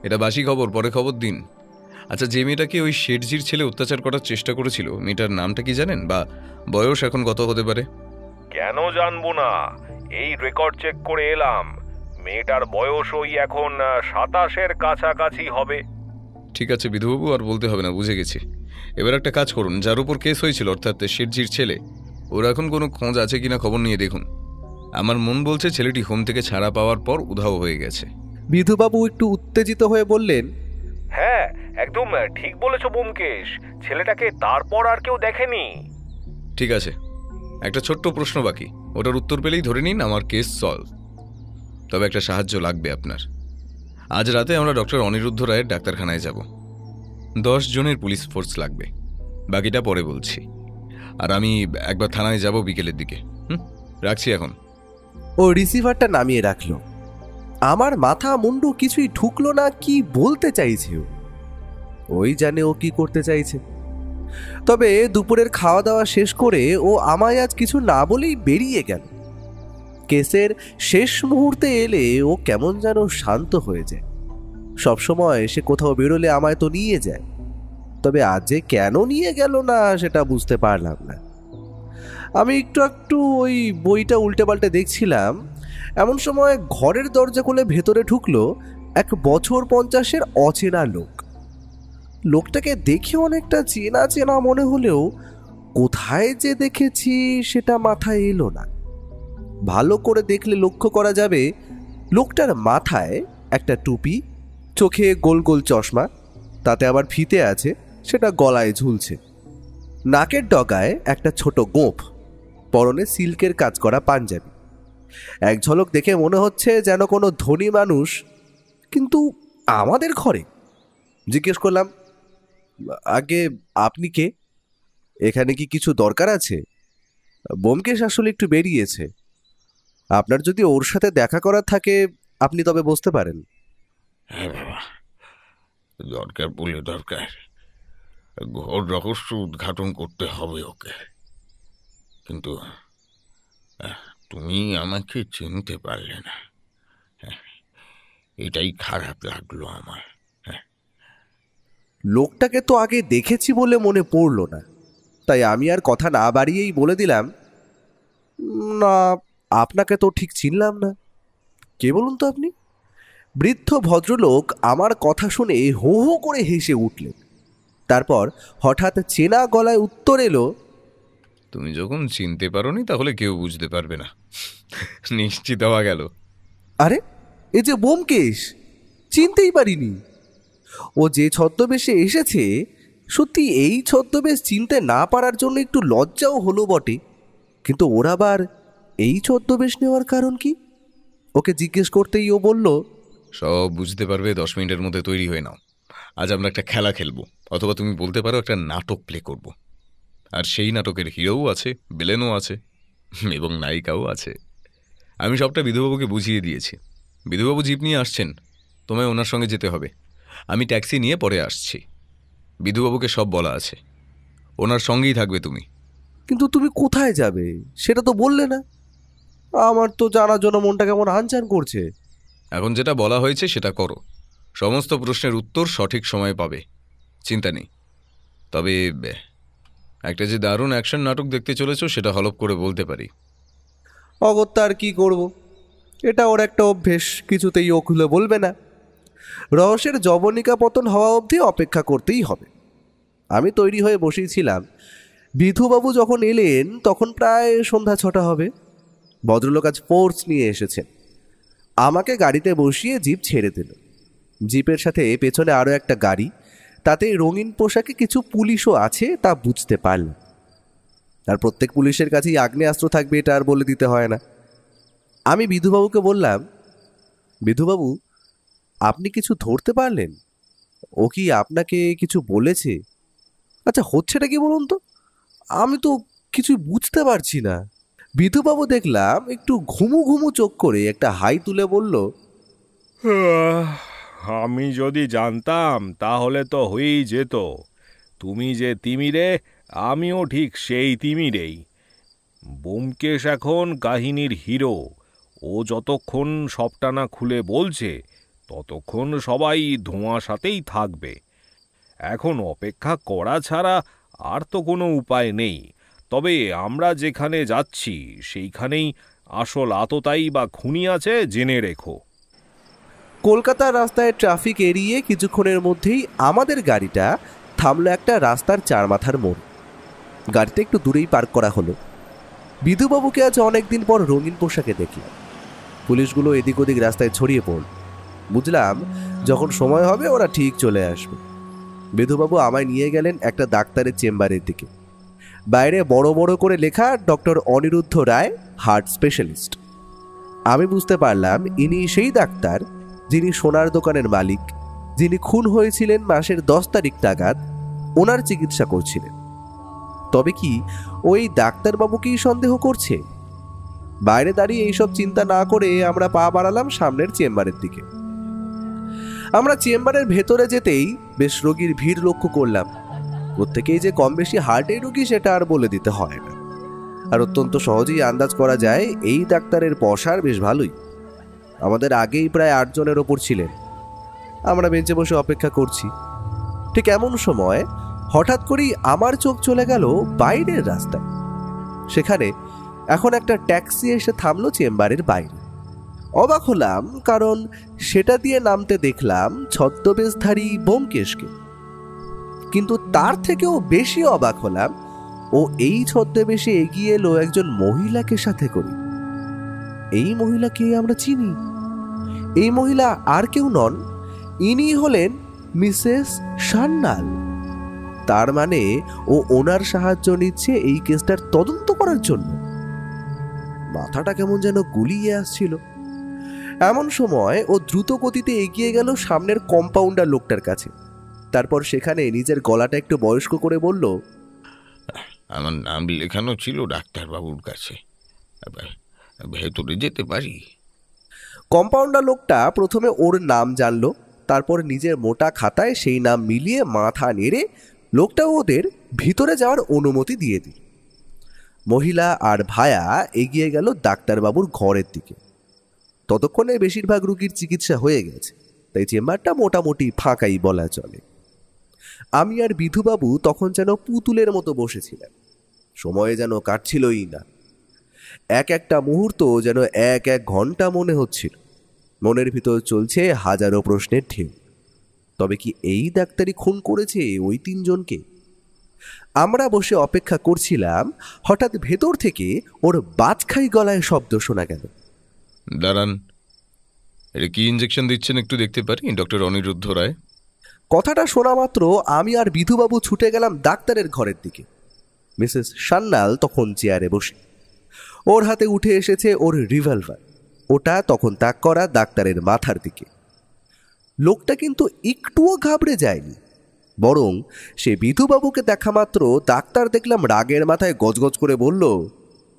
এটা বাসি খবর, পরে খবর দিন। আচ্ছা, যে মেয়েটাকে ওই শেঠজির ছেলে অত্যাচার করার চেষ্টা করেছিল, মেয়েটার নামটা কি জানেন, বা বয়স এখন কত হতে পারে? কেন জানবো না, এই রেকর্ড চেক করে এলাম। মেয়েটার বয়স ওই এখন 27-এর কাছাকাছি হবে। ঠিক আছে বিধুবাবু, আর বলতে হবে না, বুঝে গেছি। এবার একটা কাজ করুন, যার উপর কেস হয়েছিল অর্থাৎ শেঠজির ছেলে, ওর এখন কোনো খোঁজ আছে কিনা খবর নিয়ে দেখুন। আমার মন বলছে ছেলেটি হোম থেকে ছাড়া পাওয়ার পর উধাও হয়ে গেছে। বিধুবাবু একটু উত্তেজিত হয়ে বললেন, হ্যাঁ একদম ঠিক বলেছো ব্যোমকেশ, ছেলেটাকে তারপর আর কেউ দেখেনি। ঠিক আছে, একটা ছোট্ট প্রশ্ন বাকি, ওটার উত্তর পেলেই ধরে নিন আমার কেস সলভ। তবে একটা সাহায্য লাগবে আপনার। আজ রাতে আমরা ডক্টর অনিরুদ্ধ রায়ের ডাক্তারখানায় যাব। 10 জনের পুলিশ ফোর্স লাগবে, বাকিটা পরে বলছি। আর আমি একবার থানায় যাব বিকেলের দিকে। রাখছি এখন। ও রিসিভারটা নামিয়ে রাখলো। আমার মাথা মুন্ডু কিছুই ঢুকলো না কি বলতে চাইছে ও। ওই জানে ও কি করতে চাইছে। তবে দুপুরের খাওয়া দাওয়া শেষ করে ও আমায় আজ কিছু না বলেই বেরিয়ে গেল। কেসের শেষ মুহূর্তে এলে ও কেমন যেন শান্ত হয়ে যায়। সবসময় সে কোথাও বেরোলে আমায় তো নিয়ে যায়, তবে আজ যে কেন নিয়ে গেল না সেটা বুঝতে পারলাম না। আমি একটু একটু ওই বইটা উল্টে পাল্টে দেখছিলাম, এমন সময় ঘরের দরজা খুলে ভেতরে ঢুকলো এক বছর 50-এর অচেনা লোক। লোকটাকে দেখে অনেকটা চেনা চেনা মনে হলেও কোথায় যে দেখেছি সেটা মাথায় এলো না। ভালো করে দেখলে লক্ষ্য করা যাবে লোকটার মাথায় একটা টুপি, চোখে গোল গোল চশমা, তাতে আবার ফিতে আছে, সেটা গলায় ঝুলছে। নাকের ডগায় একটা ছোট গোঁফ, পরনে সিল্কের কাজ করা পাঞ্জাবি। এক ঝলক দেখে মনে হচ্ছে যেন কোনো ধনী মানুষ, কিন্তু আমাদের ঘরে। জিজ্ঞেস করলাম, আগে আপনি কে? এখানে কি কিছু দরকার আছে? ব্যোমকেশ আসলে একটু বেরিয়েছে, আপনার যদি ওর সাথে দেখা করার থাকে আপনি তবে বসতে পারেন। হ্যাঁ বাবা, দরকার বলে দরকার। ঘোর রহস্য উদ্ঘাটন করতে হবে ওকে। কিন্তু তুমি আমাকে চিনতে পারলে না, এটাই খারাপ লাগলো আমার। লোকটাকে তো আগে দেখেছি বলে মনে পড়ল না, তাই আমি আর কথা না বাড়িয়েই বলে দিলাম, না আপনাকে তো ঠিক চিনলাম না। কে বলুন তো আপনি? বৃদ্ধ ভদ্রলোক আমার কথা শুনে হো হো করে হেসে উঠলেন। তারপর হঠাৎ চেনা গলায় উত্তর এলো, তুমি যখন চিনতে পারোনি তাহলে কেউ বুঝতে পারবে না। নিশ্চিত হওয়া গেল। আরে এ যে ব্যোমকেশ, চিনতেই পারিনি। ও যে ছদ্মবেশে এসেছে, সত্যি এই ছদ্মবেশ চিনতে না পারার জন্য একটু লজ্জাও হলো বটে, কিন্তু ওর আবার এই ছদ্মবেশ নেওয়ার কারণ কি? ওকে জিজ্ঞেস করতেই ও বলল, সব বুঝতে পারবে 10 মিনিটের মধ্যে তৈরি হয়ে নাও। আজ আমরা একটা খেলা খেলবো, অথবা তুমি বলতে পারো একটা নাটক প্লে করব। আর সেই নাটকের হিরোও আছে, ভিলেনও আছে, এবং নায়িকাও আছে। আমি সবটা বিধুবাবুকে বুঝিয়ে দিয়েছি। বিধুবাবু জিপ নিয়ে আসছেন, তোমায় ওনার সঙ্গে যেতে হবে। আমি ট্যাক্সি নিয়ে পরে আসছি। বিধুবাবুকে সব বলা আছে, ওনার সঙ্গেই থাকবে তুমি। কিন্তু তুমি কোথায় যাবে সেটা তো বললে না। আমার তো জানার জন্য মনটা কেমন আনচান করছে। এখন যেটা বলা হয়েছে সেটা করো। সমস্ত প্রশ্নের উত্তর সঠিক সময়ে পাবে, চিন্তা নেই। তবে একটা যে দারুণ অ্যাকশন নাটক দেখতে চলেছ সেটা হলপ করে বলতে পারি। অগত্যা আর কি করব, এটা ওর একটা অভ্যেস, কিছুতেই ও খুলে বলবে না। রহস্যের জবনিকা পতন হওয়া অবধি অপেক্ষা করতেই হবে। আমি তৈরি হয়ে বসেছিলাম। বিধুবাবু যখন এলেন তখন প্রায় সন্ধ্যা 6টা হবে। ভদ্রলোক আজ ফোর্স নিয়ে এসেছেন। আমাকে গাড়িতে বসিয়ে জিপ ছেড়ে দিল। জিপের সাথে পেছনে আরও একটা গাড়ি, তাতে রঙিন পোশাকে কিছু পুলিশও আছে তা বুঝতে পারলাম। আর প্রত্যেক পুলিশের কাছেই আগ্নেয়াস্ত্র থাকবে এটা আর বলে দিতে হয় না। আমি বিধুবাবুকে বললাম, বিধুবাবু আপনি কিছু ধরতে পারলেন? ও কি আপনাকে কিছু বলেছে? আচ্ছা হচ্ছেটা কি বলুন তো, আমি তো কিছু বুঝতে পারছি না। বিধুবাবু দেখলাম একটু ঘুমু ঘুমু চোখ করে একটা হাই তুলে বলল, আমি যদি জানতাম তাহলে তো হয়েই যেত। তুমি যে তিমিরে, আমিও ঠিক সেই তিমিরেই। ব্যোমকেশ এখন কাহিনীর হিরো। ও যতক্ষণ সবটা না খুলে বলছে ততক্ষণ সবাই ধোঁয়াশাতেই থাকবে। এখন অপেক্ষা করা ছাড়া আর তো কোনো উপায় নেই। তবে আমরা যেখানে যাচ্ছি সেইখানেই আসল আততায়ী বা খুনি আছে, জেনে রেখো। কলকাতার রাস্তায় ট্রাফিক এড়িয়ে কিছুক্ষণের মধ্যেই আমাদের গাড়িটা থামলো একটা রাস্তার চার মাথার মোড়। গাড়িটা একটু দূরেই পার্ক করা হলো। বিধুবাবুকে আজ অনেকদিন পর রঙিন পোশাকে দেখলাম। পুলিশগুলো এদিক ওদিক রাস্তায় ছড়িয়ে পড়ল। বুঝলাম যখন সময় হবে ওরা ঠিক চলে আসবে। বিধুবাবু আমায় নিয়ে গেলেন একটা ডাক্তারের চেম্বারের দিকে। বাইরে বড় বড় করে লেখা ডক্টর অনিরুদ্ধ রায়, হার্ট স্পেশালিস্ট। আমি বুঝতে পারলাম ইনি সেই ডাক্তার যিনি সোনার দোকানের মালিক, যিনি খুন হয়েছিলেন মাসের 10 তারিখ নাগাদ, ওনার চিকিৎসা করছিলেন। তবে কি ওই ডাক্তারবাবুকেই সন্দেহ করছে? বাইরে দাঁড়িয়ে এইসব চিন্তা না করে আমরা পা বাড়ালাম সামনের চেম্বারের দিকে। আমরা চেম্বারের ভেতরে যেতেই বেশ রোগীর ভিড় লক্ষ্য করলাম। প্রত্যেকেই যে কম বেশি হার্টের রোগী সেটা আর বলে দিতে হয় না। আর অত্যন্ত সহজেই আন্দাজ করা যায় এই ডাক্তারের পসার বেশ ভালোই। আমাদের আগেই প্রায় 8 জনের ওপর ছিলেন। আমরা বেঞ্চে বসে অপেক্ষা করছি। ঠিক এমন সময় হঠাৎ করেই আমার চোখ চলে গেল বাইরের রাস্তায়। সেখানে এখন একটা ট্যাক্সি এসে থামলো চেম্বারের বাইরে। অবাক হলাম, কারণ সেটা দিয়ে নামতে দেখলাম ছদ্মবেশধারী ব্যোমকেশকে। কিন্তু তার থেকেও বেশি অবাক হলাম, ও এই ছদ্মবেশে এগিয়ে এলো একজন মহিলাকে সাথে করে। এই মহিলাকে আমরা চিনি। এই মহিলা আর কেউ নন, ইনি হলেন মিসেস সান্যাল। তার মানে ও ওনার সাহায্য নিচ্ছে এই কেসটার তদন্ত করার জন্য। মাথাটা কেমন যেন গুলিয়ে আসছিল। এমন সময় ও দ্রুত গতিতে এগিয়ে গেল সামনের কম্পাউন্ডার লোকটার কাছে। তারপর সেখানে নিজের গলাটা একটু বয়স্ক করে বলল, আমার নাম লেখানো ছিল ডাক্তারবাবুর কাছে, ভেতরে যেতে পারি? কম্পাউন্ডার লোকটা প্রথমে ওর নাম জানলো, তারপর নিজের মোটা খাতায় সেই নাম মিলিয়ে মাথা নেড়ে লোকটা ওদের ভিতরে যাওয়ার অনুমতি দিয়ে দিল। মহিলা আর ভায়া এগিয়ে গেল ডাক্তারবাবুর ঘরের দিকে। ততক্ষণে বেশিরভাগ রুগীর চিকিৎসা হয়ে গেছে, তাই চেম্বারটা মোটামুটি ফাঁকাই বলা চলে। আমি আর বিধুবাবু তখন যেন পুতুলের মতো বসেছিলাম। সময়ে যেন কাটছিলই না। এক একটা মুহূর্ত যেন এক এক ঘন্টা মনে হচ্ছিল। মনের ভিতর চলছে হাজারো প্রশ্নের ঢেউ। তবে কি এই ডাক্তারই খুন করেছে ওই তিনজনকে? আমরা বসে অপেক্ষা করছিলাম, হঠাৎ ভেতর থেকে ওর বাজখাই গলায় শব্দ শোনা গেল। দাঁড়ান, এটা কি ইঞ্জেকশন দিচ্ছেন একটু দেখতে পারি, ডক্টর অনিরুদ্ধ রায়? কথাটা শোনা মাত্র আমি আর বিধুবাবু ছুটে গেলাম ডাক্তারের ঘরের দিকে। মিসেস সান্যাল তখন চেয়ারে বসে। ওর হাতে উঠে এসেছে ওর রিভলভার। ওটা তখন তাক করা ডাক্তারের মাথার দিকে। লোকটা কিন্তু একটুও ঘাবড়ে যায়নি, বরং সে বিধুবাবুকে দেখা মাত্র ডাক্তার দেখলাম রাগের মাথায় গজগজ করে বলল,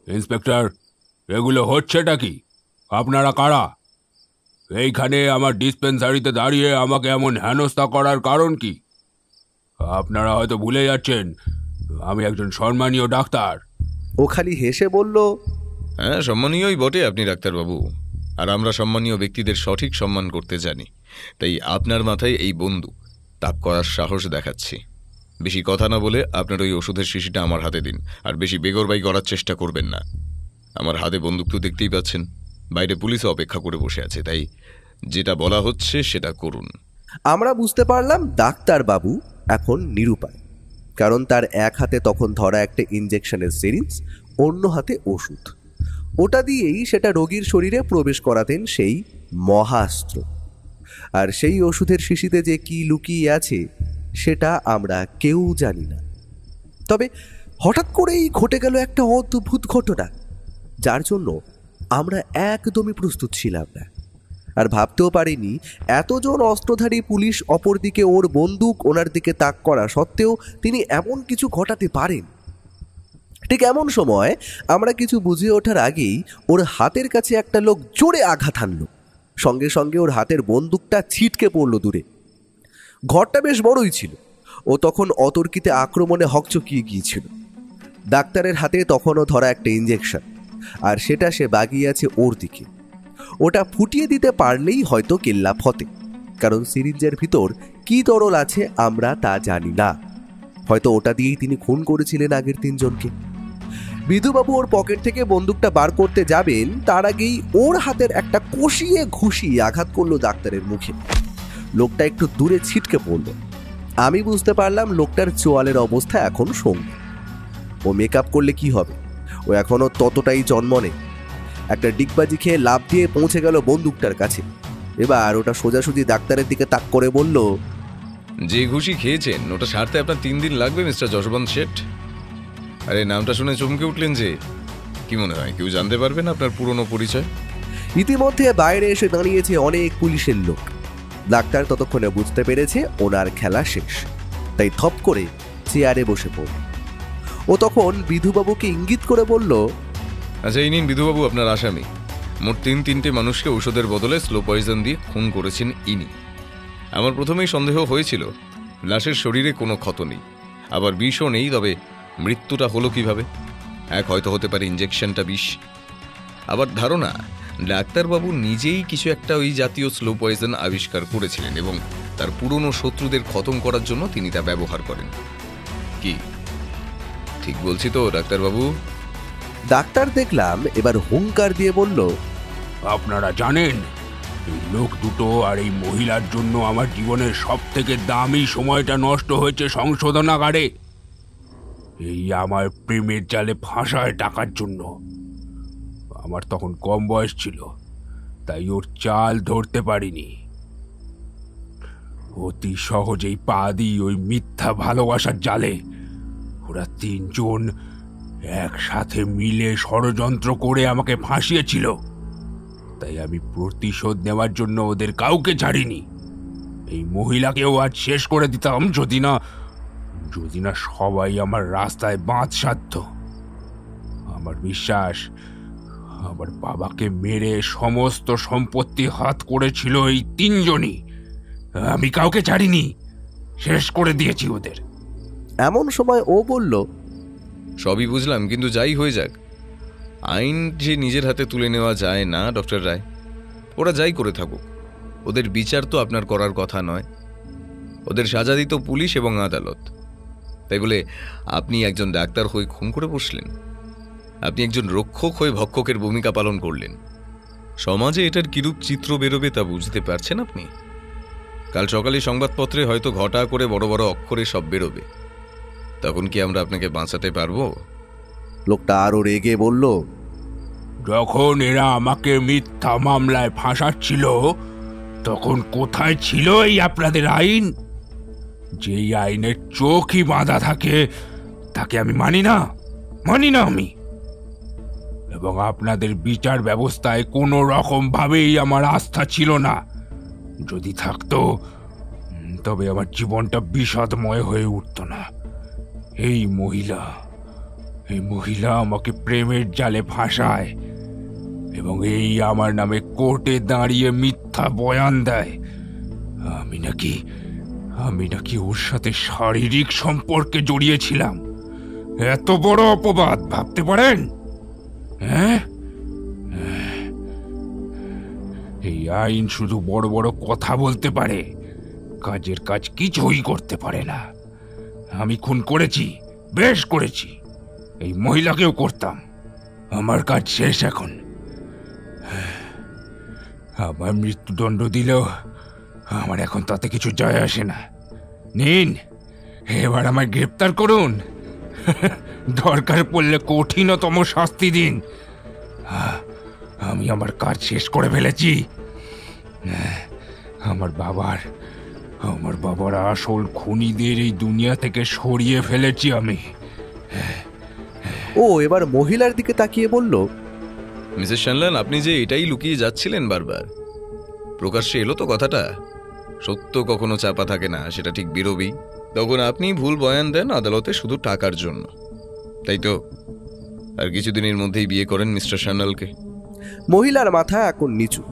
ইন্সপেক্টর, এগুলো হচ্ছেটা কি? আপনারা কারা? এইখানে আমার ডিসপেন্সারিতে দাঁড়িয়ে আমাকে এমন হেনস্থা করার কারণ কি? আপনারা হয়তো ভুলে যাচ্ছেন আমি একজন সম্মানীয় ডাক্তার। ও খালি হেসে বলল, হ্যাঁ, সম্মানীয়ই বটে আপনি ডাক্তারবাবু, আর আমরা সম্মানীয় ব্যক্তিদের সঠিক সম্মান করতে জানি। তাই আপনার মাথায় এই বন্দুক তাক করার সাহস দেখাচ্ছি। বেশি কথা না বলে আপনার ওই ওষুধের শিশিটা আমার হাতে দিন, আর বেশি বেগরবাই করার চেষ্টা করবেন না। আমার হাতে বন্দুক তো দেখতেই পাচ্ছেন, বাইরে পুলিশও অপেক্ষা করে বসে আছে, তাই যেটা বলা হচ্ছে সেটা করুন। আমরা বুঝতে পারলাম ডাক্তারবাবু এখন নিরুপায়, কারণ তার এক হাতে তখন ধরা একটা ইঞ্জেকশনের সিরিঞ্জ, অন্য হাতে ওষুধ। ওটা দিয়েই সেটা রোগীর শরীরে প্রবেশ করাতেন সেই মহাস্ত্র। আর সেই ওষুধের শিশিতে যে কি লুকিয়ে আছে সেটা আমরা কেউ জানি না। তবে হঠাৎ করেই ঘটে গেল একটা অদ্ভুত ঘটনা, যার জন্য আমরা একদমই প্রস্তুত ছিলাম না। আর ভাবতেও পারিনি এতজন অস্ত্রধারী পুলিশ অপরদিকে ওর বন্দুক ওনার দিকে তাক করা সত্ত্বেও তিনি এমন কিছু ঘটাতে পারেন। ঠিক এমন সময় আমরা কিছু বুঝে ওঠার আগেই ওর হাতের কাছে একটা লোক জোরে আঘাত হানল। সঙ্গে সঙ্গে ওর হাতের বন্দুকটা ছিটকে পড়ল দূরে। ঘরটা বেশ বড়ই ছিল। ও তখন অতর্কিতে আক্রমণে হকচকিয়ে গিয়েছিল। ডাক্তারের হাতে তখনও ধরা একটা ইঞ্জেকশন, আর সেটা সে বাগিয়ে আছে ওর দিকে। ওটা ফুটিয়ে দিতে পারলেই হয়তো কেল্লা ফতে, কারণ সিরিঞ্জের ভিতর কি তরল আছে আমরা তা জানি না। হয়তো ওটা দিয়েই তিনি খুন করেছিলেন আগের তিনজনকে। বিধুবাবু ওর পকেট থেকে বন্দুকটা বার করতে যাবেন, তার আগেই ওর হাতের একটা কষিয়ে ঘুষিয়ে আঘাত করলো ডাক্তারের মুখে। লোকটা একটু দূরে ছিটকে পড়ল। আমি বুঝতে পারলাম লোকটার চোয়ালের অবস্থা এখন সঙ্গী। ও মেকআপ করলে কি হবে, ও এখনো ততটাই জন্মনে। একটা ডিগবাজি খেয়ে লাফ দিয়ে পৌঁছে গেল বন্দুকটার কাছে। এবার ওটা সোজাসুজি ডাক্তারের দিকে তাক করে বলল, যে ঘুষি খেয়েছেন ওটা সারতে আপনার 3 দিন লাগবে মিস্টার যশবন্ত শেঠ। আরে নামটা শুনে চমকে উঠলেন যে? কি মনে হয় কেউ জানতে পারবেন আপনার পুরনো পরিচয়? ইতিমধ্যে বাইরে এসে দাঁড়িয়েছে অনেক পুলিশের লোক। ডাক্তার ততক্ষণে বুঝতে পেরেছে ওনার খেলা শেষ, তাই থপ করে চেয়ারে বসে পড়ল। ও তখন বিধুবাবুকে ইঙ্গিত করে বলল, আচ্ছা এই নিন বিধুবাবু আপনার আসামি। মোট 3টে মানুষকে ঔষধের বদলে স্লো পয়জন দিয়ে খুন করেছেন ইনি। আমার প্রথমেই সন্দেহ হয়েছিল লাশের শরীরে কোনো ক্ষত নেই, আবার বিষও নেই, তবে মৃত্যুটা হলো কিভাবে? এক হয়তো হতে পারে ইঞ্জেকশনটা বিষ, আবার ধারণা ডাক্তারবাবু নিজেই কিছু একটা ওই জাতীয় স্লো পয়জন আবিষ্কার করেছিলেন এবং তার পুরনো শত্রুদের খতম করার জন্য তিনি তা ব্যবহার করেন। কি ঠিক বলছি তো ডাক্তারবাবু? ডাক্তার দেখলাম এবার হুঙ্কার দিয়ে বলল, আপনারা জানেন এই লোক দুটো আর এই মহিলার জন্য আমার জীবনের সব থেকে দামি সময়টা নষ্ট হয়েছে সংশোধনাগারে। এই আমার প্রেমের জালে ফাঁসায় টাকার জন্য। আমার তখন কম বয়স ছিল, তাই ওর চাল ধরতে পারিনি। অতি সহজেই পা দিই ওই মিথ্যা ভালোবাসার জালে। ওরা তিনজন একসাথে মিলে ষড়যন্ত্র করে আমাকে ফাঁসিয়েছিল। তাই আমি প্রতিশোধ নেওয়ার জন্য ওদের কাউকে ছাড়িনি। এই মহিলাকেও আজ শেষ করে দিতাম যদি না সবাই আমার রাস্তায় বাঁধ সাধত। আমার বিশ্বাস আমার বাবাকে মেরে সমস্ত সম্পত্তি হাত করেছিল এই তিনজনই। আমি কাউকে ছাড়িনি, শেষ করে দিয়েছি ওদের। এমন সময় ও বলল, সবই বুঝলাম, কিন্তু যাই হয়ে যাক, আইন যে নিজের হাতে তুলে নেওয়া যায় না ডক্টর রায়। ওরা যাই করে থাকুক, ওদের বিচার তো আপনার করার কথা নয়। ওদের সাজা দিত পুলিশ এবং আদালত। তাই বলে আপনি একজন ডাক্তার হয়ে খুন করে বসলেন? আপনি একজন রক্ষক হয়ে ভক্ষকের ভূমিকা পালন করলেন। সমাজে এটার কিরূপ চিত্র বেরোবে তা বুঝতে পারছেন আপনি? কাল সকালে সংবাদপত্রে হয়তো ঘটা করে বড় বড় অক্ষরে সব বেরোবে। তখন কি আমরা আপনাকে বাঁচাতে পারবো? লোকটা আরো রেগে বলল, যখন এরা আমাকে মিথ্যা মামলায় ফাঁসাচ্ছিল তখন কোথায় ছিল এই আপনাদের আইন? যেই আইনের চোখই বাঁধা থাকে তাকে আমি মানি না আমি। এবং আপনাদের বিচার ব্যবস্থায় কোনো রকম ভাবেই আমার আস্থা ছিল না। যদি থাকতো তবে আমার জীবনটা বিষাদময় হয়ে উঠত না। এই মহিলা আমাকে প্রেমের জালে ফাঁসায় এবং এই আমার নামে কোর্টে দাঁড়িয়ে মিথ্যা বয়ান দেয় আমি নাকি ওর সাথে শারীরিক সম্পর্কে জড়িয়েছিলাম। এত বড় অপবাদ ভাবতে পারেন? হ্যাঁ, এই আইন শুধু বড় বড় কথা বলতে পারে, কাজের কাজ কিছুই করতে পারে না। আমি খুন করেছি, বেশ করেছি, এই মহিলাকেও করতাম। আমার কাজ শেষ এখন। আমার মৃত্যুদণ্ড দিলেও আমার এখন তাতে কিছু যায় আসে না। নিন, এবার আমায় গ্রেপ্তার করুন, দরকার পড়লে কঠিনতম শাস্তি দিন। আমি আমার কাজ শেষ করে ফেলেছি। আমার বাবার আসল খুনিদের এই দুনিয়া থেকে সরিয়ে ফেলেছি আমি। ও এবার মহিলার দিকে তাকিয়ে বলল, মিসেস শানলান, আপনি যে এটাই লুকিয়ে যাচ্ছিলেন বারবার, প্রকাশ্যে এলো তো কথাটা। সত্য কখনো চাপা থাকে না, সেটা ঠিক বেরোবেই। তখন আপনি ভুল বয়ান দেন আদালতে শুধু টাকার জন্য, তাই তো? আর কিছুদিনের মধ্যেই বিয়ে করেন মিস্টার শানলালকে। মহিলার মাথা এখন নিচু।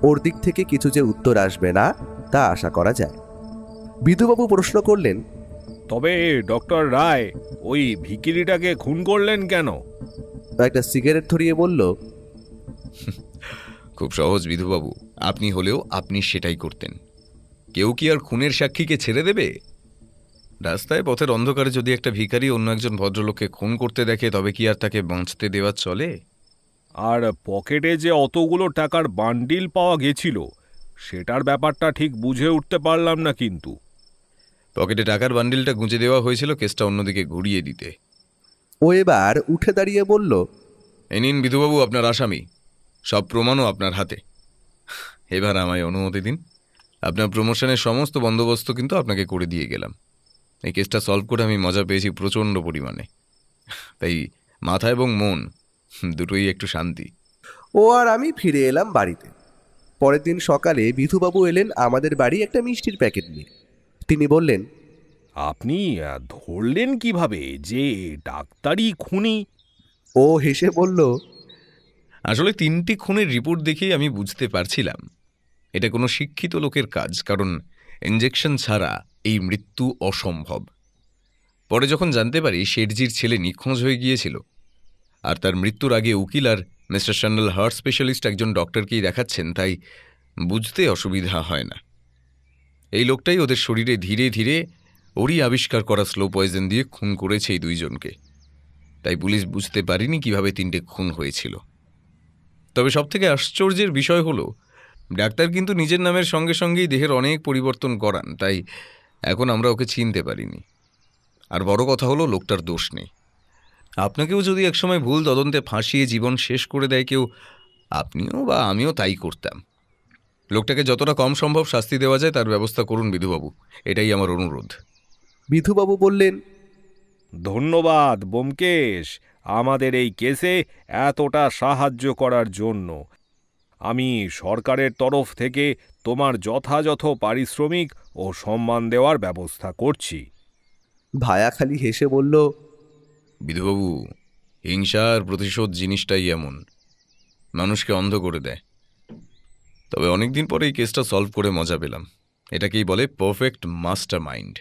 ওর দিক থেকে কিছু যে উত্তর আসবে না তা আশা করা যায়। বিধুবাবু প্রশ্ন করলেন, তবে ডক্টর রায় ওই ভিকিরিটাকে খুন করলেন কেন? একটা সিগারেট ধরিয়ে বলল, খুব সহজ বিধুবাবু, আপনি হলেও আপনি সেটাই করতেন। কেউ কি আর খুনের সাক্ষীকে ছেড়ে দেবে? রাস্তায় পথের অন্ধকারে যদি একটা ভিখারি অন্য একজন ভদ্রলোককে খুন করতে দেখে, তবে কি আর তাকে বাঁচতে দেওয়া চলে? আর পকেটে যে অতগুলো টাকার বান্ডিল পাওয়া গেছিল সেটার ব্যাপারটা ঠিক বুঝে উঠতে পারলাম না। কিন্তু পকেটে টাকার বান্ডিলটা গুঁজে দেওয়া হয়েছিল কেসটা অন্যদিকে ঘুরিয়ে দিতে। ও এবার উঠে দাঁড়িয়ে বলল, এই নিন বিধুবাবু আপনার আসামি, সব প্রমাণও আপনার হাতে। এবার আমায় অনুমতি দিন। আপনার প্রমোশনের সমস্ত বন্দোবস্ত কিন্তু আপনাকে করে দিয়ে গেলাম। এই কেসটা সলভ করে আমি মজা পেয়েছি প্রচণ্ড পরিমাণে। তাই মাথা এবং মন দুটোই একটু শান্তি। ও আর আমি ফিরে এলাম বাড়িতে। পরের দিন সকালে বিধুবাবু এলেন আমাদের বাড়ি একটা মিষ্টির প্যাকেট নিয়ে। তিনি বললেন, আপনি ধরলেন কিভাবে যে ডাক্তারই খুনি? ও হেসে বলল, আসলে 3টি খুনের রিপোর্ট দেখেই আমি বুঝতে পারছিলাম এটা কোনো শিক্ষিত লোকের কাজ, কারণ ইঞ্জেকশন ছাড়া এই মৃত্যু অসম্ভব। পরে যখন জানতে পারি শেঠজির ছেলে নিখোঁজ হয়ে গিয়েছিল, আর তার মৃত্যুর আগে উকিল আর মিস্টার শানলাল হার্ট স্পেশালিস্ট একজন ডক্টরকেই দেখাচ্ছেন, তাই বুঝতে অসুবিধা হয় না। এই লোকটাই ওদের শরীরে ধীরে ধীরে ওরই আবিষ্কার করা স্লো পয়জন দিয়ে খুন করেছে এই দুইজনকে। তাই পুলিশ বুঝতে পারেনি কিভাবে 3টে খুন হয়েছিল। তবে সবথেকে আশ্চর্যের বিষয় হলো ডাক্তার কিন্তু নিজের নামের সঙ্গে সঙ্গেই দেহের অনেক পরিবর্তন করান, তাই এখন আমরা ওকে চিনতে পারিনি। আর বড় কথা হলো লোকটার দোষ নেই। আপনাকেও যদি একসময় ভুল তদন্তে ফাঁসিয়ে জীবন শেষ করে দেয় কেউ, আপনিও বা আমিও তাই করতাম। লোকটাকে যতটা কম সম্ভব শাস্তি দেওয়া যায় তার ব্যবস্থা করুন বিধুবাবু, এটাই আমার অনুরোধ। বিধুবাবু বললেন, ধন্যবাদ ব্যোমকেশ, আমাদের এই কেসে এতটা সাহায্য করার জন্য। আমি সরকারের তরফ থেকে তোমার যথাযথ পারিশ্রমিক ও সম্মান দেওয়ার ব্যবস্থা করছি। ভায়া খালি হেসে বলল, বিধুবাবু, হিংসা আর প্রতিশোধ জিনিসটাই এমন, মানুষকে অন্ধ করে দেয়। তবে অনেকদিন পরে এই কেসটা সলভ করে মজা পেলাম। এটাকেই বলে পারফেক্ট মাস্টার মাইন্ড।